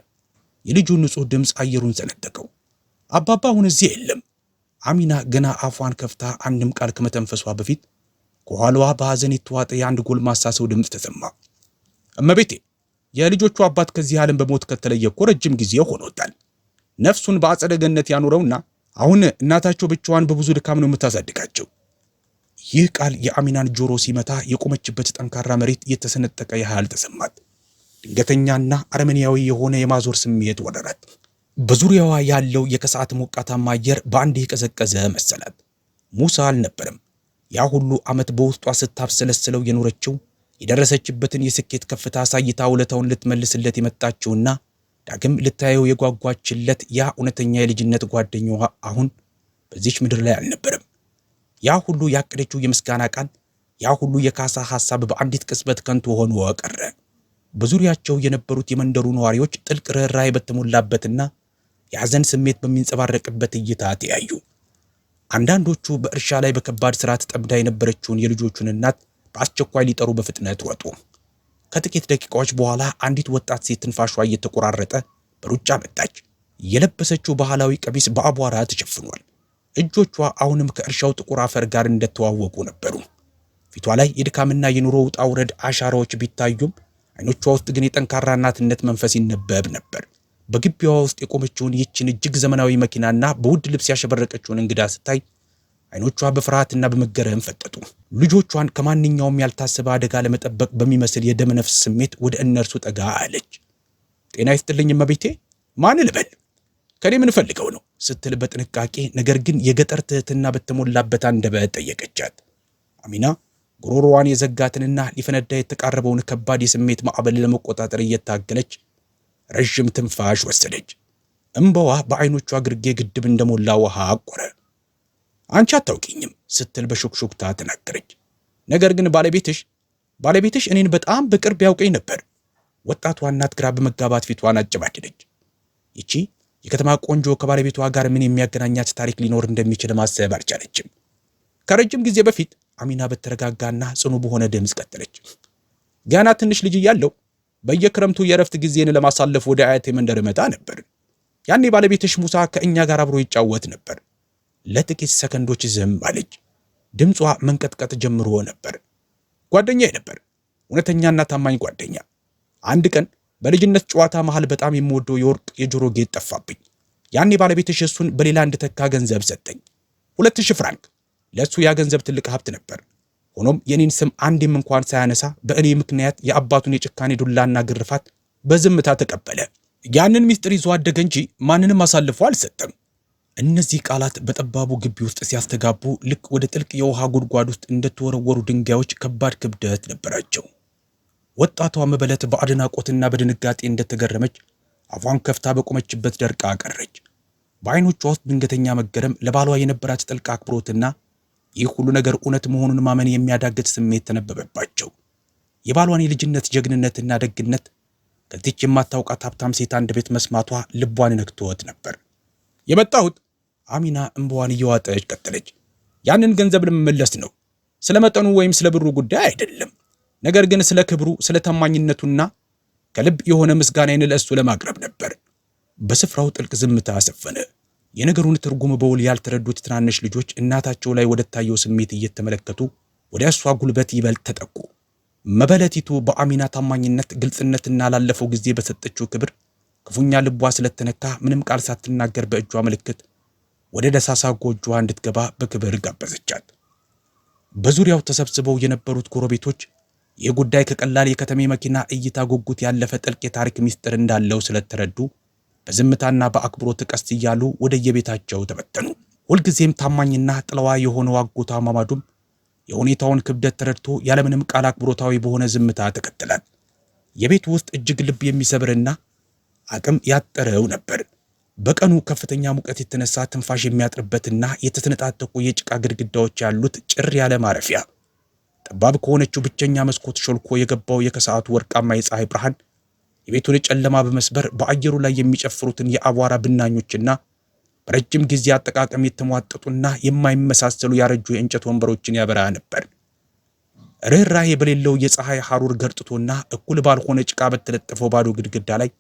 የልጁ ንጹህ ድምፅ አየሩን ሰነጠቀው። አባባ አሁን እዚህ የለም። አሚና ገና አፏን ከፍታ አንድም ቃል ከመተንፈሷ በፊት ከኋላዋ በሐዘን የተዋጠ የአንድ ጎልማሳ ሰው ድምፅ ተሰማ። እመቤቴ፣ የልጆቹ አባት ከዚህ ዓለም በሞት ከተለየ እኮ ረጅም ጊዜ ሆኖታል። ነፍሱን በአጸደ ገነት ያኑረውና አሁን እናታቸው ብቻዋን በብዙ ድካም ነው የምታሳድጋቸው። ይህ ቃል የአሚናን ጆሮ ሲመታ የቆመችበት ጠንካራ መሬት የተሰነጠቀ ያህል ተሰማት። ድንገተኛና አረመኔያዊ የሆነ የማዞር ስሜት ወረራት። በዙሪያዋ ያለው የከሰዓት ሞቃታማ አየር በአንድ የቀዘቀዘ መሰላት። ሙሳ አልነበረም። ያ ሁሉ ዓመት በውስጧ ስታብሰለስለው የኖረችው የደረሰችበትን የስኬት ከፍታ አሳይታ ውለታውን ልትመልስለት የመጣችውና ዳግም ልታየው የጓጓችለት ያ እውነተኛ የልጅነት ጓደኛዋ አሁን በዚች ምድር ላይ አልነበረም። ያ ሁሉ ያቀደችው የምስጋና ቃል፣ ያ ሁሉ የካሳ ሐሳብ በአንዲት ቅጽበት ከንቱ ሆኖ ቀረ። በዙሪያቸው የነበሩት የመንደሩ ነዋሪዎች ጥልቅ ርኅራኄ በተሞላበትና የሐዘን ስሜት በሚንጸባረቅበት እይታ ተያዩ። አንዳንዶቹ በእርሻ ላይ በከባድ ሥራ ተጠምዳ የነበረችውን የልጆቹን እናት በአስቸኳይ ሊጠሩ በፍጥነት ወጡ። ከጥቂት ደቂቃዎች በኋላ አንዲት ወጣት ሴት ትንፋሿ እየተቆራረጠ በሩጫ መጣች። የለበሰችው ባህላዊ ቀሚስ በአቧራ ተሸፍኗል። እጆቿ አሁንም ከእርሻው ጥቁር አፈር ጋር እንደተዋወቁ ነበሩ። ፊቷ ላይ የድካምና የኑሮ ውጣ ውረድ አሻራዎች ቢታዩም አይኖቿ ውስጥ ግን የጠንካራ እናትነት መንፈስ ይነበብ ነበር። በግቢዋ ውስጥ የቆመችውን ይህችን እጅግ ዘመናዊ መኪናና በውድ ልብስ ያሸበረቀችውን እንግዳ ስታይ አይኖቿ በፍርሃትና በመገረም ፈጠጡ። ልጆቿን ከማንኛውም ያልታሰበ አደጋ ለመጠበቅ በሚመስል የደም ነፍስ ስሜት ወደ እነርሱ ጠጋ አለች። ጤና ይስጥልኝ እመቤቴ፣ ማን ልበል? ከኔ ምን ፈልገው ነው ስትል በጥንቃቄ ነገር ግን የገጠር ትህትና በተሞላበት አንደበት ጠየቀቻት። አሚና ጉሮሮዋን የዘጋትንና ሊፈነዳ የተቃረበውን ከባድ የስሜት ማዕበል ለመቆጣጠር እየታገለች ረዥም ትንፋሽ ወሰደች። እንባዋ በአይኖቿ ግርጌ ግድብ እንደሞላ ውሃ አቆረ። አንቺ አታውቂኝም ስትል በሹክሹክታ ተናገረች። ነገር ግን ባለቤትሽ እኔን በጣም በቅርብ ያውቀኝ ነበር። ወጣቷ እናት ግራ በመጋባት ፊቷን አጨባደደች። ይቺ የከተማ ቆንጆ ከባለቤቷ ጋር ምን የሚያገናኛት ታሪክ ሊኖር እንደሚችል ማሰብ አልቻለችም። ከረጅም ጊዜ በፊት አሚና በተረጋጋና ጽኑ በሆነ ድምፅ ቀጠለች። ገና ትንሽ ልጅ እያለሁ በየክረምቱ የእረፍት ጊዜን ለማሳለፍ ወደ አያቴ መንደር እመጣ ነበር። ያኔ ባለቤትሽ ሙሳ ከእኛ ጋር አብሮ ይጫወት ነበር። ለጥቂት ሰከንዶች ዝም አለች። ድምጿ መንቀጥቀጥ ጀምሮ ነበር። ጓደኛዬ ነበር፣ እውነተኛና ታማኝ ጓደኛ። አንድ ቀን በልጅነት ጨዋታ መሃል በጣም የምወደው የወርቅ የጆሮ ጌጥ ጠፋብኝ። ያኔ ባለቤትሽ እሱን በሌላ እንድተካ ገንዘብ ሰጠኝ፣ 2000 ፍራንክ። ለሱ ያ ገንዘብ ትልቅ ሀብት ነበር። ሆኖም የኔን ስም አንድም እንኳን ሳያነሳ በእኔ ምክንያት የአባቱን የጭካኔ ዱላና ግርፋት በዝምታ ተቀበለ። ያንን ሚስጥር ይዞ አደገ እንጂ ማንንም አሳልፎ አልሰጠም። እነዚህ ቃላት በጠባቡ ግቢ ውስጥ ሲያስተጋቡ ልክ ወደ ጥልቅ የውሃ ጉድጓድ ውስጥ እንደተወረወሩ ድንጋዮች ከባድ ክብደት ነበራቸው። ወጣቷ መበለት በአድናቆትና በድንጋጤ እንደተገረመች አፏን ከፍታ በቆመችበት ደርቃ ቀረች። በዓይኖቿ ውስጥ ድንገተኛ መገረም፣ ለባሏ የነበራት ጥልቅ አክብሮትና ይህ ሁሉ ነገር እውነት መሆኑን ማመን የሚያዳግት ስሜት ተነበበባቸው። የባሏን የልጅነት ጀግንነትና ደግነት ከዚች የማታውቃት ሀብታም ሴት አንደበት መስማቷ ልቧን ነክቶት ነበር። የመጣሁት አሚና እንባዋን እየዋጠች ቀጠለች። ያንን ገንዘብ ለመመለስ ነው። ስለ መጠኑ ወይም ስለ ብሩ ጉዳይ አይደለም። ነገር ግን ስለ ክብሩ፣ ስለ ታማኝነቱና ከልብ የሆነ ምስጋናዬን ለእሱ ለማቅረብ ነበር። በስፍራው ጥልቅ ዝምታ ሰፈነ። የነገሩን ትርጉም በውል ያልተረዱት ትናንሽ ልጆች እናታቸው ላይ ወደ ታየው ስሜት እየተመለከቱ ወደ እሷ ጉልበት ይበልጥ ተጠቁ። መበለቲቱ በአሚና ታማኝነት፣ ግልጽነትና ላለፈው ጊዜ በሰጠችው ክብር ክፉኛ ልቧ ስለተነካ ምንም ቃል ሳትናገር በእጇ ምልክት ወደ ደሳሳ ጎጆዋ እንድትገባ በክብር ጋበዘቻት። በዙሪያው ተሰብስበው የነበሩት ጎረቤቶች ይህ ጉዳይ ከቀላል የከተሜ መኪና እይታ ጉጉት ያለፈ ጥልቅ የታሪክ ምስጢር እንዳለው ስለተረዱ በዝምታና በአክብሮት ቀስ እያሉ ወደ የቤታቸው ተበተኑ። ሁልጊዜም ታማኝና ጥለዋ የሆነው አጎቷ ማማዱም የሁኔታውን ክብደት ተረድቶ ያለምንም ቃል አክብሮታዊ በሆነ ዝምታ ተከተላል። የቤቱ ውስጥ እጅግ ልብ የሚሰብርና አቅም ያጠረው ነበር። በቀኑ ከፍተኛ ሙቀት የተነሳ ትንፋሽ የሚያጥርበትና የተሰነጣጠቁ የጭቃ ግድግዳዎች ያሉት ጭር ያለ ማረፊያ፣ ጠባብ ከሆነችው ብቸኛ መስኮት ሾልኮ የገባው የከሰዓቱ ወርቃማ የፀሐይ ብርሃን የቤቱን ጨለማ በመስበር በአየሩ ላይ የሚጨፍሩትን የአቧራ ብናኞችና በረጅም ጊዜ አጠቃቀም የተሟጠጡና የማይመሳሰሉ ያረጁ የእንጨት ወንበሮችን ያበራ ነበር። ርኅራኄ በሌለው የፀሐይ ሐሩር ገርጥቶና እኩል ባልሆነ ጭቃ በተለጠፈው ባዶ ግድግዳ ላይ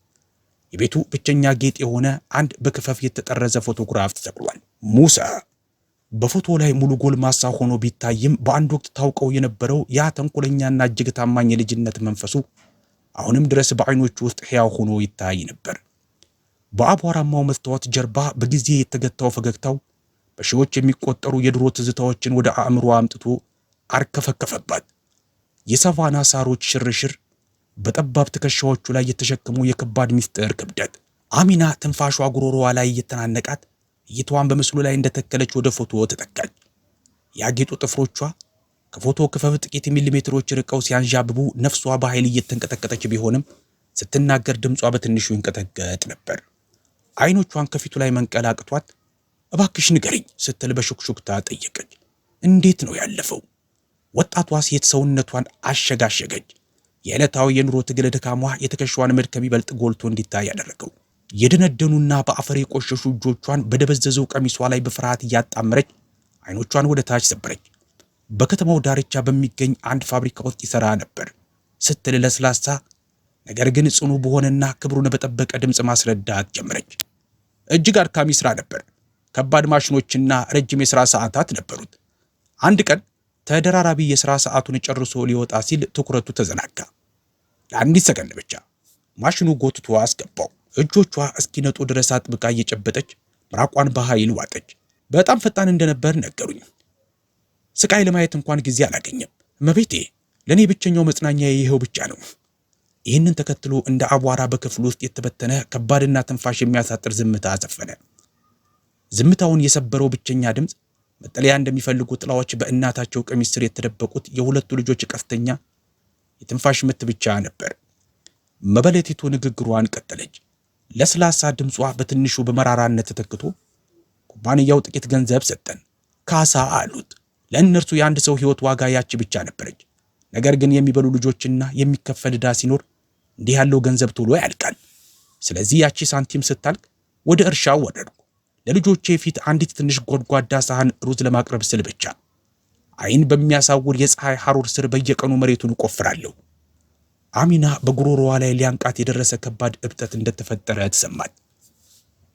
የቤቱ ብቸኛ ጌጥ የሆነ አንድ በክፈፍ የተጠረዘ ፎቶግራፍ ተሰቅሏል። ሙሳ በፎቶ ላይ ሙሉ ጎልማሳ ሆኖ ቢታይም በአንድ ወቅት ታውቀው የነበረው ያ ተንኮለኛና እጅግ ታማኝ የልጅነት መንፈሱ አሁንም ድረስ በዓይኖቹ ውስጥ ሕያው ሆኖ ይታይ ነበር። በአቧራማው መስታወት ጀርባ በጊዜ የተገታው ፈገግታው በሺዎች የሚቆጠሩ የድሮ ትዝታዎችን ወደ አእምሮ አምጥቶ አርከፈከፈባት። የሳቫና ሳሮች ሽርሽር፣ በጠባብ ትከሻዎቹ ላይ የተሸከሙ የከባድ ሚስጥር ክብደት። አሚና ትንፋሿ ጉሮሮዋ ላይ እየተናነቃት እይታዋን በምስሉ ላይ እንደተከለች ወደ ፎቶ ተጠጋች። ያጌጡ ጥፍሮቿ ከፎቶ ክፈፍ ጥቂት ሚሊሜትሮች ርቀው ሲያንዣብቡ ነፍሷ በኃይል እየተንቀጠቀጠች ቢሆንም ስትናገር ድምጿ በትንሹ ይንቀጠቀጥ ነበር። አይኖቿን ከፊቱ ላይ መንቀል አቅቷት እባክሽ ንገሪኝ ስትል በሹክሹክታ ጠየቀች። እንዴት ነው ያለፈው? ወጣቷ ሴት ሰውነቷን አሸጋሸገች። የዕለታዊ የኑሮ ትግል ድካሟ የትከሻዋን መድከም ይበልጥ ጎልቶ እንዲታይ ያደረገው። የደነደኑና በአፈር የቆሸሹ እጆቿን በደበዘዘው ቀሚሷ ላይ በፍርሃት እያጣመረች አይኖቿን ወደ ታች ሰበረች። በከተማው ዳርቻ በሚገኝ አንድ ፋብሪካ ውስጥ ይሰራ ነበር ስትል ለስላሳ ነገር ግን ጽኑ በሆነና ክብሩን በጠበቀ ድምፅ ማስረዳት ጀመረች። እጅግ አድካሚ ስራ ነበር። ከባድ ማሽኖችና ረጅም የሥራ ሰዓታት ነበሩት። አንድ ቀን ተደራራቢ የሥራ ሰዓቱን ጨርሶ ሊወጣ ሲል ትኩረቱ ተዘናጋ። ለአንዲት ሰከንድ ብቻ ማሽኑ ጎትቶ አስገባው። እጆቿ እስኪነጡ ድረስ አጥብቃ እየጨበጠች ምራቋን በኃይል ዋጠች። በጣም ፈጣን እንደነበር ነገሩኝ። ስቃይ ለማየት እንኳን ጊዜ አላገኘም። እመቤቴ፣ ለእኔ ብቸኛው መጽናኛ ይኸው ብቻ ነው። ይህንን ተከትሎ እንደ አቧራ በክፍሉ ውስጥ የተበተነ ከባድና ትንፋሽ የሚያሳጥር ዝምታ ሰፈነ። ዝምታውን የሰበረው ብቸኛ ድምፅ መጠለያ እንደሚፈልጉ ጥላዎች በእናታቸው ቀሚስ ስር የተደበቁት የሁለቱ ልጆች ቀስተኛ የትንፋሽ ምት ብቻ ነበር። መበለቲቱ ንግግሯን ቀጠለች። ለስላሳ ድምጿ በትንሹ በመራራነት ተተክቶ ኩባንያው ጥቂት ገንዘብ ሰጠን፣ ካሳ አሉት። ለእነርሱ የአንድ ሰው ሕይወት ዋጋ ያቺ ብቻ ነበረች። ነገር ግን የሚበሉ ልጆችና የሚከፈል ዕዳ ሲኖር እንዲህ ያለው ገንዘብ ቶሎ ያልቃል። ስለዚህ ያቺ ሳንቲም ስታልቅ ወደ እርሻው ወረድኩ። ለልጆቼ ፊት አንዲት ትንሽ ጎድጓዳ ሳህን ሩዝ ለማቅረብ ስል ብቻ ዓይን በሚያሳውር የፀሐይ ሐሩር ስር በየቀኑ መሬቱን እቆፍራለሁ። አሚና በጉሮሮዋ ላይ ሊያንቃት የደረሰ ከባድ እብጠት እንደተፈጠረ ተሰማት።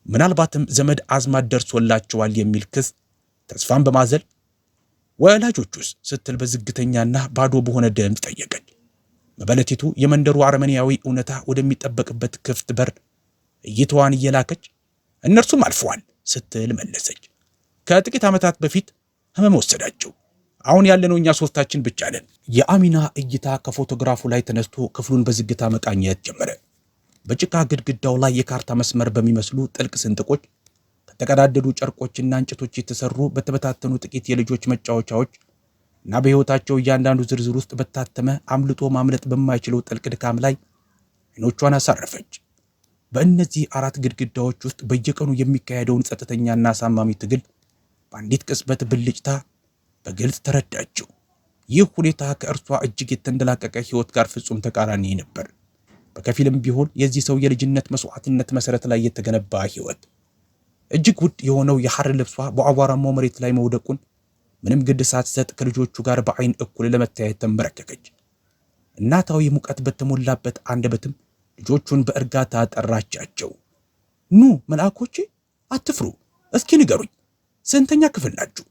ምናልባትም ዘመድ አዝማድ ደርሶላቸዋል የሚል ክስ ተስፋን በማዘል ወላጆቹስ ስትል በዝግተኛና ባዶ በሆነ ድምፅ ጠየቀች። መበለቲቱ የመንደሩ አረመኔያዊ እውነታ ወደሚጠበቅበት ክፍት በር እይታዋን እየላከች እነርሱም አልፈዋል ስትል መለሰች። ከጥቂት ዓመታት በፊት ህመም ወሰዳቸው። አሁን ያለነው እኛ ሶስታችን ብቻ ነን። የአሚና እይታ ከፎቶግራፉ ላይ ተነስቶ ክፍሉን በዝግታ መቃኘት ጀመረ። በጭቃ ግድግዳው ላይ የካርታ መስመር በሚመስሉ ጥልቅ ስንጥቆች ከተቀዳደዱ ጨርቆችና እንጨቶች የተሰሩ በተበታተኑ ጥቂት የልጆች መጫወቻዎች እና በሕይወታቸው እያንዳንዱ ዝርዝር ውስጥ በታተመ አምልጦ ማምለጥ በማይችለው ጥልቅ ድካም ላይ ዓይኖቿን አሳረፈች። በእነዚህ አራት ግድግዳዎች ውስጥ በየቀኑ የሚካሄደውን ጸጥተኛና አሳማሚ ትግል በአንዲት ቅጽበት ብልጭታ በግልጽ ተረዳችው። ይህ ሁኔታ ከእርሷ እጅግ የተንደላቀቀ ሕይወት ጋር ፍጹም ተቃራኒ ነበር። በከፊልም ቢሆን የዚህ ሰው የልጅነት መስዋዕትነት መሠረት ላይ የተገነባ ሕይወት። እጅግ ውድ የሆነው የሐር ልብሷ በአቧራማው መሬት ላይ መውደቁን ምንም ግድ ሳትሰጥ ከልጆቹ ጋር በዓይን እኩል ለመታየት ተንበረከከች። እናታዊ ሙቀት በተሞላበት አንደበትም ልጆቹን በእርጋታ ጠራቻቸው። ኑ መልአኮቼ፣ አትፍሩ፣ እስኪ ንገሩኝ፣ ስንተኛ ክፍል ናችሁ?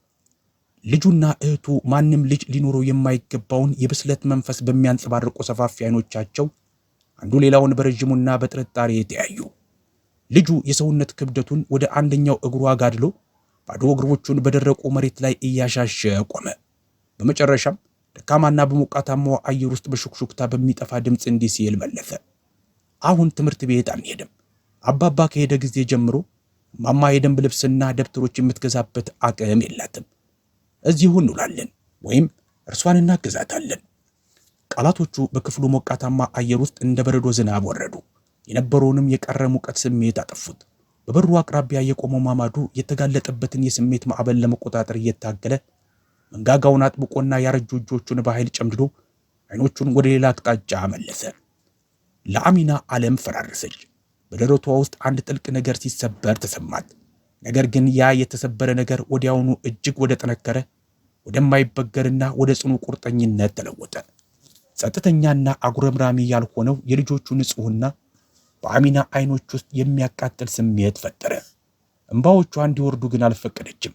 ልጁና እህቱ ማንም ልጅ ሊኖረው የማይገባውን የብስለት መንፈስ በሚያንጸባርቁ ሰፋፊ ዓይኖቻቸው አንዱ ሌላውን በረዥሙና በጥርጣሬ የተያዩ። ልጁ የሰውነት ክብደቱን ወደ አንደኛው እግሩ አጋድሎ ባዶ እግሮቹን በደረቁ መሬት ላይ እያሻሸ ቆመ። በመጨረሻም ደካማና በሞቃታማው አየር ውስጥ በሹክሹክታ በሚጠፋ ድምፅ እንዲህ ሲል መለሰ። አሁን ትምህርት ቤት አንሄድም። አባባ ከሄደ ጊዜ ጀምሮ ማማ የደንብ ልብስና ደብተሮች የምትገዛበት አቅም የላትም። እዚሁ እንውላለን ወይም እርሷን እናግዛታለን። ቃላቶቹ በክፍሉ ሞቃታማ አየር ውስጥ እንደ በረዶ ዝናብ ወረዱ። የነበረውንም የቀረ ሙቀት ስሜት አጠፉት። በበሩ አቅራቢያ የቆመው ማማዱ የተጋለጠበትን የስሜት ማዕበል ለመቆጣጠር እየታገለ መንጋጋውን አጥብቆና ያረጁ እጆቹን በኃይል ጨምድዶ ዓይኖቹን ወደ ሌላ አቅጣጫ መለሰ። ለአሚና ዓለም ፈራረሰች። በደረቷ ውስጥ አንድ ጥልቅ ነገር ሲሰበር ተሰማት። ነገር ግን ያ የተሰበረ ነገር ወዲያውኑ እጅግ ወደ ጠነከረ ወደማይበገርና ወደ ጽኑ ቁርጠኝነት ተለወጠ። ጸጥተኛና አጉረምራሚ ያልሆነው የልጆቹ ንጹሕና በአሚና ዓይኖች ውስጥ የሚያቃጥል ስሜት ፈጠረ። እንባዎቿ እንዲወርዱ ግን አልፈቀደችም።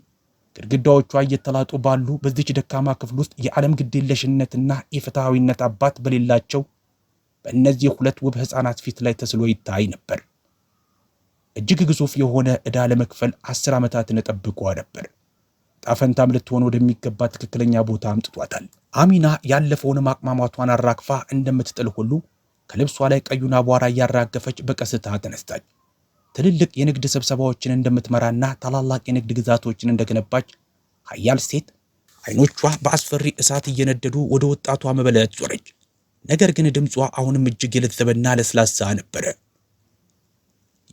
ግድግዳዎቿ እየተላጡ ባሉ በዚች ደካማ ክፍል ውስጥ የዓለም ግዴለሽነትና ኢፍትሐዊነት አባት በሌላቸው በእነዚህ ሁለት ውብ ሕፃናት ፊት ላይ ተስሎ ይታይ ነበር። እጅግ ግዙፍ የሆነ ዕዳ ለመክፈል 10 ዓመታትን ጠብቆ ነበር። ጣፈንታም ልትሆን ወደሚገባ ትክክለኛ ቦታ አምጥቷታል። አሚና ያለፈውን ማቅማማቷን አራግፋ እንደምትጥል ሁሉ ከልብሷ ላይ ቀዩን አቧራ እያራገፈች በቀስታ ተነስታች። ትልልቅ የንግድ ስብሰባዎችን እንደምትመራና ታላላቅ የንግድ ግዛቶችን እንደገነባች ኃያል ሴት ዓይኖቿ በአስፈሪ እሳት እየነደዱ ወደ ወጣቷ መበለት ዞረች። ነገር ግን ድምጿ አሁንም እጅግ የለዘበና ለስላሳ ነበረ።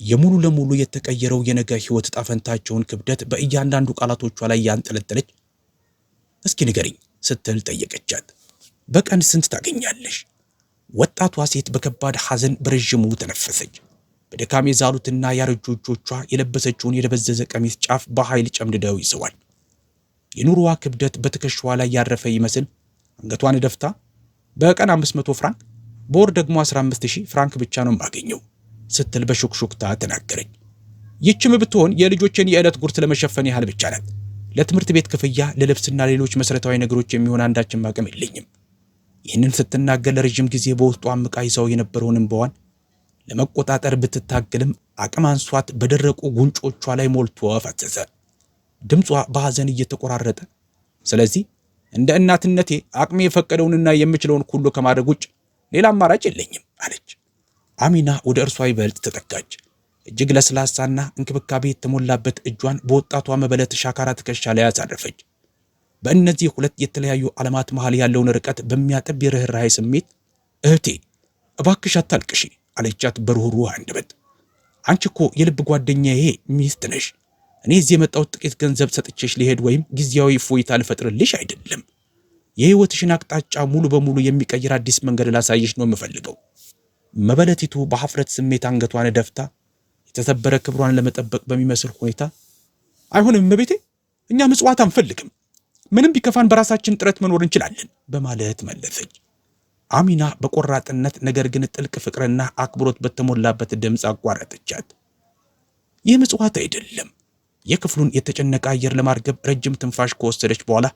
የሙሉ ለሙሉ የተቀየረው የነገ ሕይወት ጣፈንታቸውን ክብደት በእያንዳንዱ ቃላቶቿ ላይ ያንጠለጠለች። እስኪ ንገሪኝ ስትል ጠየቀቻት። በቀን ስንት ታገኛለሽ? ወጣቷ ሴት በከባድ ሐዘን በረዥሙ ተነፈሰች። በድካም የዛሉትና ያረጁ እጆቿ የለበሰችውን የደበዘዘ ቀሚስ ጫፍ በኃይል ጨምድደው ይዘዋል። የኑሮዋ ክብደት በትከሻዋ ላይ ያረፈ ይመስል አንገቷን ደፍታ በቀን 500 ፍራንክ፣ በወር ደግሞ 15000 ፍራንክ ብቻ ነው የማገኘው ስትል በሹክሹክታ ተናገረች። ይህችም ብትሆን የልጆችን የዕለት ጉርስ ለመሸፈን ያህል ብቻ ናት። ለትምህርት ቤት ክፍያ፣ ለልብስና ሌሎች መሠረታዊ ነገሮች የሚሆን አንዳችም አቅም የለኝም። ይህንን ስትናገር ለረዥም ጊዜ በውስጧ አምቃ ይዘው የነበረውን እንባዋን ለመቆጣጠር ብትታገልም አቅም አንሷት በደረቁ ጉንጮቿ ላይ ሞልቶ ፈሰሰ። ድምጿ በሐዘን እየተቆራረጠ ስለዚህ እንደ እናትነቴ አቅሜ የፈቀደውንና የምችለውን ሁሉ ከማድረግ ውጭ ሌላ አማራጭ የለኝም አለች። አሚና ወደ እርሷ ይበልጥ ተጠጋች። እጅግ ለስላሳና እንክብካቤ የተሞላበት እጇን በወጣቷ መበለት ሻካራ ትከሻ ላይ አሳረፈች። በእነዚህ ሁለት የተለያዩ ዓለማት መሃል ያለውን ርቀት በሚያጠብ የርኅራኄ ስሜት እህቴ እባክሽ አታልቅሺ አለቻት በሩህሩህ አንደበት። አንቺ እኮ የልብ ጓደኛዬ ሚስት ነሽ። እኔ እዚህ የመጣሁት ጥቂት ገንዘብ ሰጥቼሽ ሊሄድ ወይም ጊዜያዊ እፎይታ ልፈጥርልሽ አይደለም። የሕይወትሽን አቅጣጫ ሙሉ በሙሉ የሚቀይር አዲስ መንገድ ላሳይሽ ነው የምፈልገው። መበለቲቱ በሐፍረት ስሜት አንገቷን ደፍታ የተሰበረ ክብሯን ለመጠበቅ በሚመስል ሁኔታ አይሆንም እመቤቴ፣ እኛ ምጽዋት አንፈልግም። ምንም ቢከፋን በራሳችን ጥረት መኖር እንችላለን በማለት መለሰች። አሚና በቆራጥነት ነገር ግን ጥልቅ ፍቅርና አክብሮት በተሞላበት ድምፅ አቋረጠቻት። ይህ ምጽዋት አይደለም። የክፍሉን የተጨነቀ አየር ለማርገብ ረጅም ትንፋሽ ከወሰደች በኋላ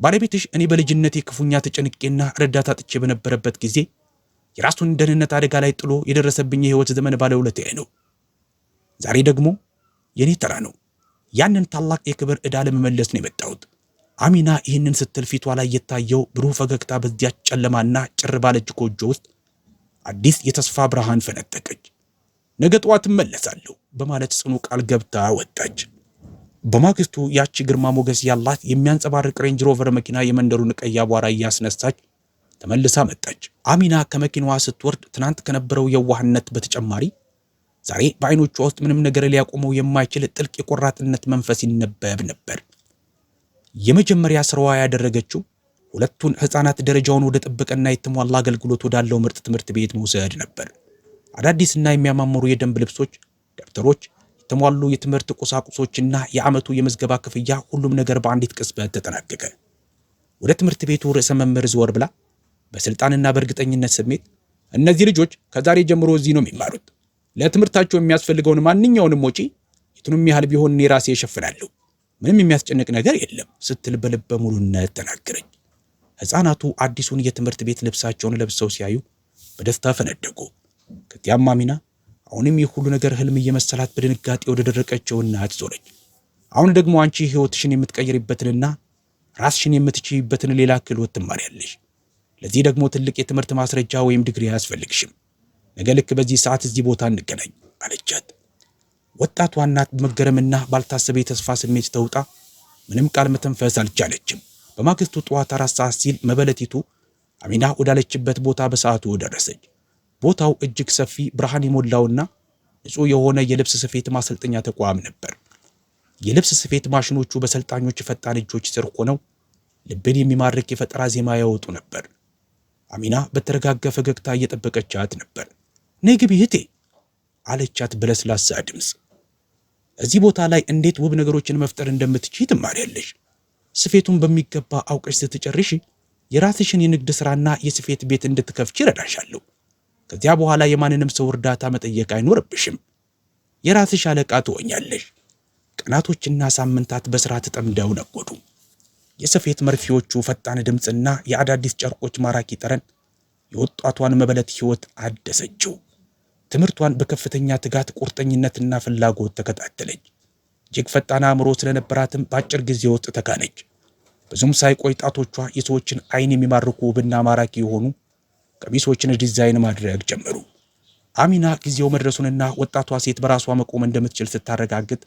ባለቤትሽ እኔ በልጅነቴ ክፉኛ ተጨንቄና ረዳት አጥቼ በነበረበት ጊዜ የራሱን ደህንነት አደጋ ላይ ጥሎ የደረሰብኝ የህይወት ዘመን ባለውለታዬ ነው። ዛሬ ደግሞ የኔ ተራ ነው። ያንን ታላቅ የክብር ዕዳ ለመመለስ ነው የመጣሁት። አሚና ይህንን ስትል ፊቷ ላይ የታየው ብሩህ ፈገግታ በዚያች ጨለማና ጭር ባለች ጎጆ ውስጥ አዲስ የተስፋ ብርሃን ፈነጠቀች። ነገ ጠዋት እመለሳለሁ በማለት ጽኑ ቃል ገብታ ወጣች። በማግስቱ ያቺ ግርማ ሞገስ ያላት የሚያንጸባርቅ ሬንጅ ሮቨር መኪና የመንደሩን ቀይ አቧራ እያስነሳች ተመልሳ መጣች። አሚና ከመኪናዋ ስትወርድ ትናንት ከነበረው የዋህነት በተጨማሪ ዛሬ በዓይኖቿ ውስጥ ምንም ነገር ሊያቆመው የማይችል ጥልቅ የቆራጥነት መንፈስ ይነበብ ነበር። የመጀመሪያ ስራዋ ያደረገችው ሁለቱን ሕፃናት ደረጃውን ወደ ጠበቀና የተሟላ አገልግሎት ወዳለው ምርጥ ትምህርት ቤት መውሰድ ነበር። አዳዲስና የሚያማምሩ የደንብ ልብሶች፣ ደብተሮች፣ የተሟሉ የትምህርት ቁሳቁሶችና የዓመቱ የምዝገባ ክፍያ፣ ሁሉም ነገር በአንዲት ቅጽበት ተጠናቀቀ። ወደ ትምህርት ቤቱ ርዕሰ መምህር ዘወር ብላ በስልጣንና በእርግጠኝነት ስሜት እነዚህ ልጆች ከዛሬ ጀምሮ እዚህ ነው የሚማሩት። ለትምህርታቸው የሚያስፈልገውን ማንኛውንም ወጪ የቱንም ያህል ቢሆን እኔ ራሴ እሸፍናለሁ። ምንም የሚያስጨንቅ ነገር የለም ስትል በልበ ሙሉነት ተናገረች። ሕፃናቱ አዲሱን የትምህርት ቤት ልብሳቸውን ለብሰው ሲያዩ በደስታ ፈነደቁ። ከዚያም አሚና አሁንም ይህ ሁሉ ነገር ህልም እየመሰላት በድንጋጤ ወደ ደረቀችው እናት ዞረች። አሁን ደግሞ አንቺ ህይወትሽን የምትቀይርበትንና ራስሽን የምትችይበትን ሌላ ክህሎት ትማሪያለሽ። ለዚህ ደግሞ ትልቅ የትምህርት ማስረጃ ወይም ዲግሪ አያስፈልግሽም። ነገ ልክ በዚህ ሰዓት እዚህ ቦታ እንገናኝ አለቻት። ወጣቷ እናት በመገረምና ባልታሰበ የተስፋ ስሜት ተውጣ ምንም ቃል መተንፈስ አልቻለችም። በማግስቱ ጠዋት 4 ሰዓት ሲል መበለቲቱ አሚና ወዳለችበት ቦታ በሰዓቱ ደረሰች። ቦታው እጅግ ሰፊ፣ ብርሃን የሞላውና ንጹህ የሆነ የልብስ ስፌት ማሰልጠኛ ተቋም ነበር። የልብስ ስፌት ማሽኖቹ በሰልጣኞች ፈጣን እጆች ስር ሆነው ልብን የሚማርክ የፈጠራ ዜማ ያወጡ ነበር። አሚና በተረጋጋ ፈገግታ እየጠበቀቻት ነበር። ነይ ግቢ እህቴ አለቻት በለስላሳ ድምፅ። እዚህ ቦታ ላይ እንዴት ውብ ነገሮችን መፍጠር እንደምትችይ ትማሪያለሽ። ስፌቱን በሚገባ አውቀሽ ስትጨርሽ የራስሽን የንግድ ሥራና የስፌት ቤት እንድትከፍቺ እረዳሻለሁ። ከዚያ በኋላ የማንንም ሰው እርዳታ መጠየቅ አይኖርብሽም። የራስሽ አለቃ ትሆኛለሽ። ቀናቶችና ሳምንታት በሥራ ተጠምደው ነጎዱ። የስፌት መርፊዎቹ ፈጣን ድምፅና የአዳዲስ ጨርቆች ማራኪ ጠረን የወጣቷን መበለት ሕይወት አደሰችው። ትምህርቷን በከፍተኛ ትጋት፣ ቁርጠኝነትና ፍላጎት ተከታተለች። እጅግ ፈጣን አእምሮ ስለነበራትም በአጭር ጊዜ ውስጥ ተካነች። ብዙም ሳይቆይ ጣቶቿ የሰዎችን ዓይን የሚማርኩ ውብና ማራኪ የሆኑ ቀሚሶችን ዲዛይን ማድረግ ጀመሩ። አሚና ጊዜው መድረሱንና ወጣቷ ሴት በራሷ መቆም እንደምትችል ስታረጋግጥ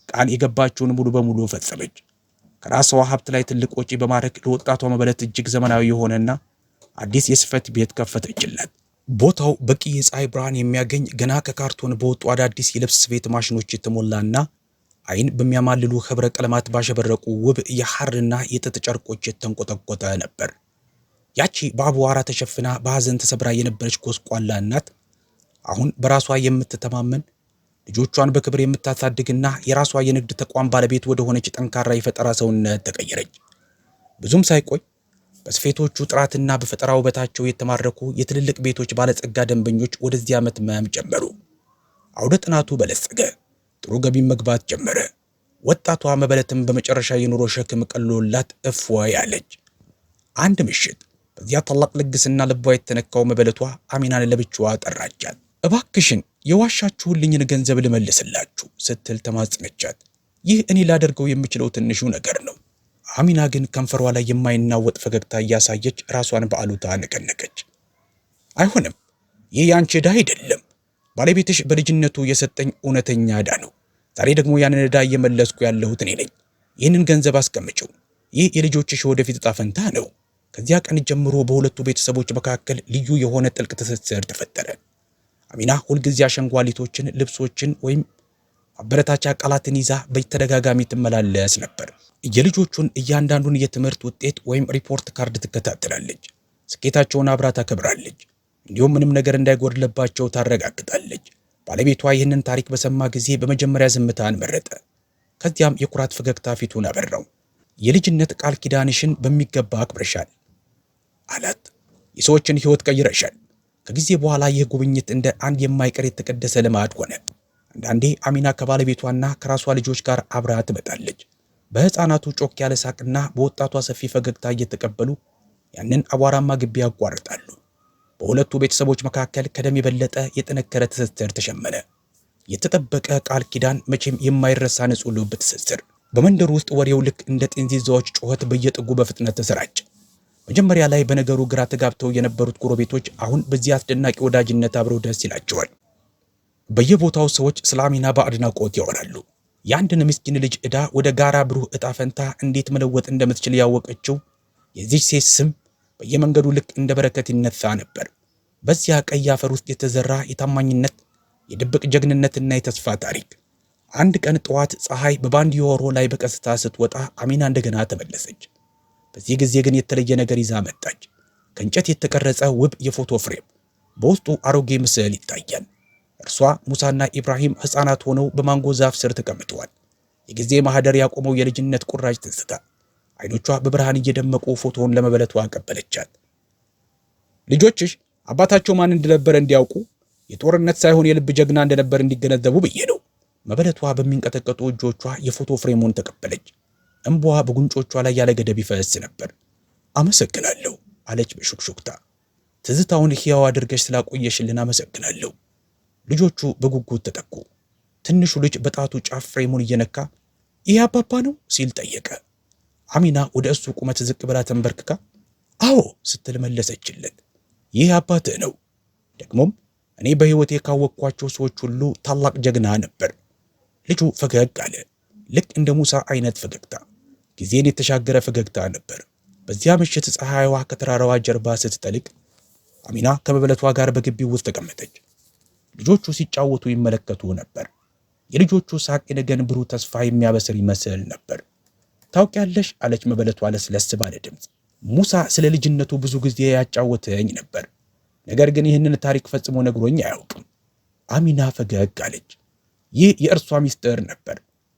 ቃል የገባችውን ሙሉ በሙሉ ፈጸመች። ከራሷ ሀብት ላይ ትልቅ ወጪ በማድረግ ለወጣቷ መበለት እጅግ ዘመናዊ የሆነና አዲስ የስፌት ቤት ከፈተችላት። ቦታው በቂ የፀሐይ ብርሃን የሚያገኝ ገና ከካርቶን በወጡ አዳዲስ የልብስ ስፌት ማሽኖች የተሞላና ዓይን በሚያማልሉ ህብረ ቀለማት ባሸበረቁ ውብ የሐርና የጥጥ ጨርቆች የተንቆጠቆጠ ነበር። ያቺ በአቧራ ተሸፍና በሐዘን ተሰብራ የነበረች ጎስቋላ እናት አሁን በራሷ የምትተማመን፣ ልጆቿን በክብር የምታሳድግና የራሷ የንግድ ተቋም ባለቤት ወደ ሆነች ጠንካራ የፈጠራ ሰውነት ተቀየረች። ብዙም ሳይቆይ በስፌቶቹ ጥራትና በፈጠራ ውበታቸው የተማረኩ የትልልቅ ቤቶች ባለጸጋ ደንበኞች ወደዚያ መትመም ጀመሩ። አውደ ጥናቱ በለጸገ፣ ጥሩ ገቢም መግባት ጀመረ። ወጣቷ መበለትም በመጨረሻ የኑሮ ሸክም ቀሎላት እፎይ አለች። አንድ ምሽት በዚያ ታላቅ ልግስና ልቧ የተነካው መበለቷ አሚናን ለብቻዋ ጠራቻት። እባክሽን የዋሻችሁልኝን ገንዘብ ልመልስላችሁ ስትል ተማጽነቻት። ይህ እኔ ላደርገው የምችለው ትንሹ ነገር ነው። አሚና ግን ከንፈሯ ላይ የማይናወጥ ፈገግታ እያሳየች ራሷን በአሉታ ነቀነቀች። አይሆንም፣ ይህ ያንቺ ዕዳ አይደለም። ባለቤትሽ በልጅነቱ የሰጠኝ እውነተኛ ዕዳ ነው። ዛሬ ደግሞ ያንን ዕዳ እየመለስኩ ያለሁት እኔ ነኝ። ይህንን ገንዘብ አስቀምጪው። ይህ የልጆችሽ ወደፊት ዕጣ ፈንታ ነው። ከዚያ ቀን ጀምሮ በሁለቱ ቤተሰቦች መካከል ልዩ የሆነ ጥልቅ ትስስር ተፈጠረ። አሚና ሁልጊዜ አሸንጓሊቶችን፣ ልብሶችን ወይም አበረታቻ ቃላትን ይዛ በተደጋጋሚ ትመላለስ ነበር። የልጆቹን እያንዳንዱን የትምህርት ውጤት ወይም ሪፖርት ካርድ ትከታተላለች። ስኬታቸውን አብራ ታከብራለች። እንዲሁም ምንም ነገር እንዳይጎድለባቸው ታረጋግጣለች። ባለቤቷ ይህንን ታሪክ በሰማ ጊዜ በመጀመሪያ ዝምታን መረጠ። ከዚያም የኩራት ፈገግታ ፊቱን አበራው። የልጅነት ቃል ኪዳንሽን በሚገባ አክብረሻል አላት። የሰዎችን ሕይወት ቀይረሻል። ከጊዜ በኋላ ይህ ጉብኝት እንደ አንድ የማይቀር የተቀደሰ ልማድ ሆነ። አንዳንዴ አሚና ከባለቤቷና ከራሷ ልጆች ጋር አብራ ትመጣለች። በሕፃናቱ ጮክ ያለ ሳቅና በወጣቷ ሰፊ ፈገግታ እየተቀበሉ ያንን አቧራማ ግቢ ያቋርጣሉ። በሁለቱ ቤተሰቦች መካከል ከደም የበለጠ የጠነከረ ትስስር ተሸመነ። የተጠበቀ ቃል ኪዳን፣ መቼም የማይረሳ ንጹህ ልብ ትስስር። በመንደሩ ውስጥ ወሬው ልክ እንደ ጤንዚዛዎች ጩኸት በየጥጉ በፍጥነት ተሰራጨ። መጀመሪያ ላይ በነገሩ ግራ ተጋብተው የነበሩት ጎረቤቶች አሁን በዚህ አስደናቂ ወዳጅነት አብረው ደስ ይላቸዋል። በየቦታው ሰዎች ስለ አሚና በአድናቆት ያወራሉ። የአንድን ምስኪን ልጅ ዕዳ ወደ ጋራ ብሩህ ዕጣ ፈንታ እንዴት መለወጥ እንደምትችል ያወቀችው የዚህ ሴት ስም በየመንገዱ ልክ እንደ በረከት ይነሳ ነበር። በዚያ ቀይ አፈር ውስጥ የተዘራ የታማኝነት፣ የድብቅ ጀግንነትና የተስፋ ታሪክ። አንድ ቀን ጠዋት ፀሐይ በባንዲዮሮ ላይ በቀስታ ስትወጣ አሚና እንደገና ተመለሰች። በዚህ ጊዜ ግን የተለየ ነገር ይዛ መጣች። ከእንጨት የተቀረጸ ውብ የፎቶ ፍሬም፣ በውስጡ አሮጌ ምስል ይታያል። እርሷ፣ ሙሳና ኢብራሂም ሕፃናት ሆነው በማንጎ ዛፍ ስር ተቀምጠዋል። የጊዜ ማህደር ያቆመው የልጅነት ቁራጭ ትዝታ። አይኖቿ በብርሃን እየደመቁ ፎቶውን ለመበለቷ አቀበለቻት። ልጆችሽ አባታቸው ማን እንደነበረ እንዲያውቁ፣ የጦርነት ሳይሆን የልብ ጀግና እንደነበር እንዲገነዘቡ ብዬ ነው። መበለቷ በሚንቀጠቀጡ እጆቿ የፎቶ ፍሬሙን ተቀበለች። እንቧ በጉንጮቿ ላይ ያለ ገደብ ይፈስ ነበር። አመሰግናለሁ አለች በሹክሹክታ። ትዝታውን ሕያው አድርገሽ ስላቆየሽልን አመሰግናለሁ። ልጆቹ በጉጉት ተጠቁ። ትንሹ ልጅ በጣቱ ጫፍ ፍሬሙን እየነካ ይህ አባባ ነው ሲል ጠየቀ። አሚና ወደ እሱ ቁመት ዝቅ ብላ ተንበርክካ አዎ ስትል መለሰችለት። ይህ አባትህ ነው። ደግሞም እኔ በሕይወቴ ካወቅኳቸው ሰዎች ሁሉ ታላቅ ጀግና ነበር። ልጁ ፈገግ አለ። ልክ እንደ ሙሳ አይነት ፈገግታ፣ ጊዜን የተሻገረ ፈገግታ ነበር። በዚያ ምሽት ፀሐይዋ ከተራራዋ ጀርባ ስትጠልቅ አሚና ከመበለቷ ጋር በግቢው ውስጥ ተቀመጠች። ልጆቹ ሲጫወቱ ይመለከቱ ነበር። የልጆቹ ሳቅ የነገን ብሩህ ተስፋ የሚያበስር ይመስል ነበር። ታውቂያለሽ አለች መበለቷ ለስለስ ባለ ድምፅ፣ ሙሳ ስለ ልጅነቱ ብዙ ጊዜ ያጫወተኝ ነበር። ነገር ግን ይህንን ታሪክ ፈጽሞ ነግሮኝ አያውቅም። አሚና ፈገግ አለች። ይህ የእርሷ ሚስጥር ነበር።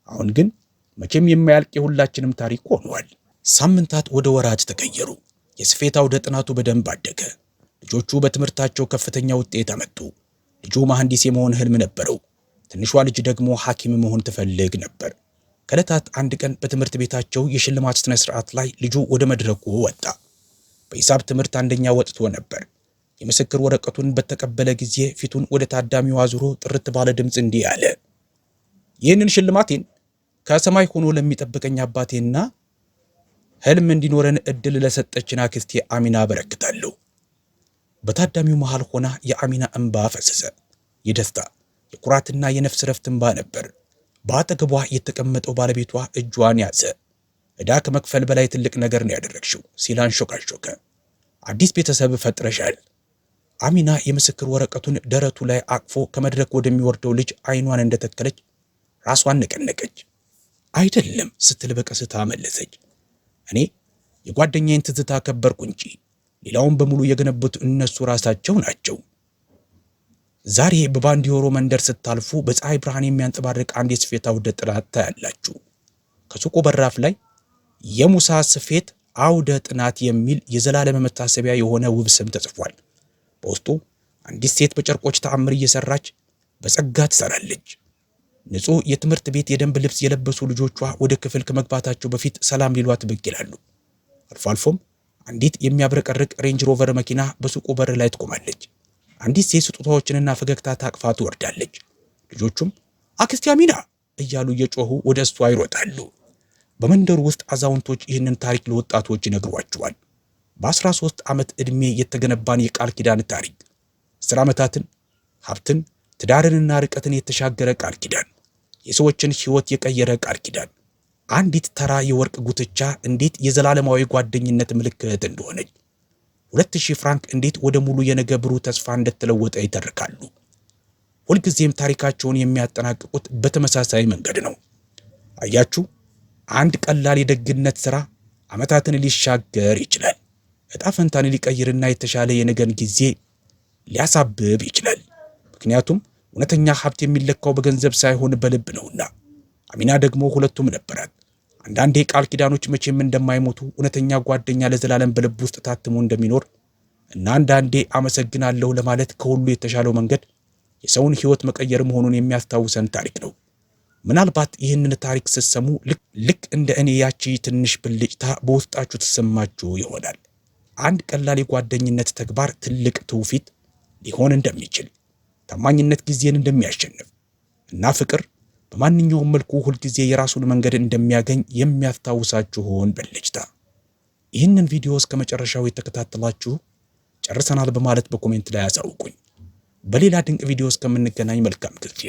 አሁን ግን መቼም የማያልቅ የሁላችንም ታሪክ ሆኗል። ሳምንታት ወደ ወራት ተቀየሩ። የስፌት አውደ ጥናቱ በደንብ አደገ። ልጆቹ በትምህርታቸው ከፍተኛ ውጤት አመጡ። ልጁ መሐንዲስ የመሆን ህልም ነበረው። ትንሿ ልጅ ደግሞ ሐኪም መሆን ትፈልግ ነበር። ከዕለታት አንድ ቀን በትምህርት ቤታቸው የሽልማት ስነ ስርዓት ላይ ልጁ ወደ መድረኩ ወጣ። በሂሳብ ትምህርት አንደኛ ወጥቶ ነበር። የምስክር ወረቀቱን በተቀበለ ጊዜ ፊቱን ወደ ታዳሚው አዙሮ ጥርት ባለ ድምፅ እንዲህ አለ። ይህንን ሽልማቴን ከሰማይ ሆኖ ለሚጠብቀኝ አባቴና ህልም እንዲኖረን እድል ለሰጠችን አክስቴ አሚና አበረክታለሁ። በታዳሚው መሃል ሆና የአሚና እንባ ፈሰሰ። የደስታ የኩራትና የነፍስ ረፍት እንባ ነበር። በአጠገቧ የተቀመጠው ባለቤቷ እጇን ያዘ። ዕዳ ከመክፈል በላይ ትልቅ ነገር ነው ያደረግሽው ሲል አንሾካሾከ። አዲስ ቤተሰብ ፈጥረሻል። አሚና የምስክር ወረቀቱን ደረቱ ላይ አቅፎ ከመድረክ ወደሚወርደው ልጅ አይኗን እንደተከለች ራሷን ነቀነቀች። አይደለም ስትል በቀስታ መለሰች። እኔ የጓደኛዬን ትዝታ ከበርኩ እንጂ ሌላውን በሙሉ የገነቡት እነሱ ራሳቸው ናቸው። ዛሬ በባንዲዮሮ መንደር ስታልፉ በፀሐይ ብርሃን የሚያንጸባርቅ አንድ የስፌት አውደ ጥናት ታያላችሁ። ከሱቁ በራፍ ላይ የሙሳ ስፌት አውደ ጥናት የሚል የዘላለም መታሰቢያ የሆነ ውብ ስም ተጽፏል። በውስጡ አንዲት ሴት በጨርቆች ተአምር እየሰራች በጸጋ ትሰራለች። ንጹህ የትምህርት ቤት የደንብ ልብስ የለበሱ ልጆቿ ወደ ክፍል ከመግባታቸው በፊት ሰላም ሊሏት ብቅ ይላሉ። አልፎ አልፎም አንዲት የሚያብረቀርቅ ሬንጅ ሮቨር መኪና በሱቁ በር ላይ ትቆማለች። አንዲት ሴት ስጦታዎችንና ፈገግታ ታቅፋ ትወርዳለች። ልጆቹም አክስቴ አሚና እያሉ እየጮሁ ወደ እሷ ይሮጣሉ። በመንደሩ ውስጥ አዛውንቶች ይህንን ታሪክ ለወጣቶች ይነግሯቸዋል። በ13 ዓመት ዕድሜ የተገነባን የቃል ኪዳን ታሪክ፣ 10 ዓመታትን፣ ሀብትን፣ ትዳርንና ርቀትን የተሻገረ ቃል ኪዳን፣ የሰዎችን ሕይወት የቀየረ ቃል ኪዳን። አንዲት ተራ የወርቅ ጉትቻ እንዴት የዘላለማዊ ጓደኝነት ምልክት እንደሆነች፣ 2000 ፍራንክ እንዴት ወደ ሙሉ የነገ ብሩህ ተስፋ እንደተለወጠ ይተርካሉ። ሁልጊዜም ታሪካቸውን የሚያጠናቅቁት በተመሳሳይ መንገድ ነው። አያችሁ፣ አንድ ቀላል የደግነት ሥራ ዓመታትን ሊሻገር ይችላል። ዕጣ ፈንታን ሊቀይርና የተሻለ የነገን ጊዜ ሊያሳብብ ይችላል። ምክንያቱም እውነተኛ ሀብት የሚለካው በገንዘብ ሳይሆን በልብ ነውና። አሚና ደግሞ ሁለቱም ነበራት። አንዳንዴ ቃል ኪዳኖች መቼም እንደማይሞቱ፣ እውነተኛ ጓደኛ ለዘላለም በልብ ውስጥ ታትሞ እንደሚኖር እና አንዳንዴ አመሰግናለሁ ለማለት ከሁሉ የተሻለው መንገድ የሰውን ሕይወት መቀየር መሆኑን የሚያስታውሰን ታሪክ ነው። ምናልባት ይህንን ታሪክ ስትሰሙ ልክ እንደ እኔ ያቺ ትንሽ ብልጭታ በውስጣችሁ ተሰማችሁ ይሆናል። አንድ ቀላል የጓደኝነት ተግባር ትልቅ ትውፊት ሊሆን እንደሚችል፣ ታማኝነት ጊዜን እንደሚያሸንፍ እና ፍቅር በማንኛውም መልኩ ሁልጊዜ የራሱን መንገድ እንደሚያገኝ የሚያስታውሳችሁን ብልጭታ። ይህንን ቪዲዮ እስከ መጨረሻው የተከታተላችሁ ጨርሰናል በማለት በኮሜንት ላይ አሳውቁኝ። በሌላ ድንቅ ቪዲዮ እስከምንገናኝ መልካም ጊዜ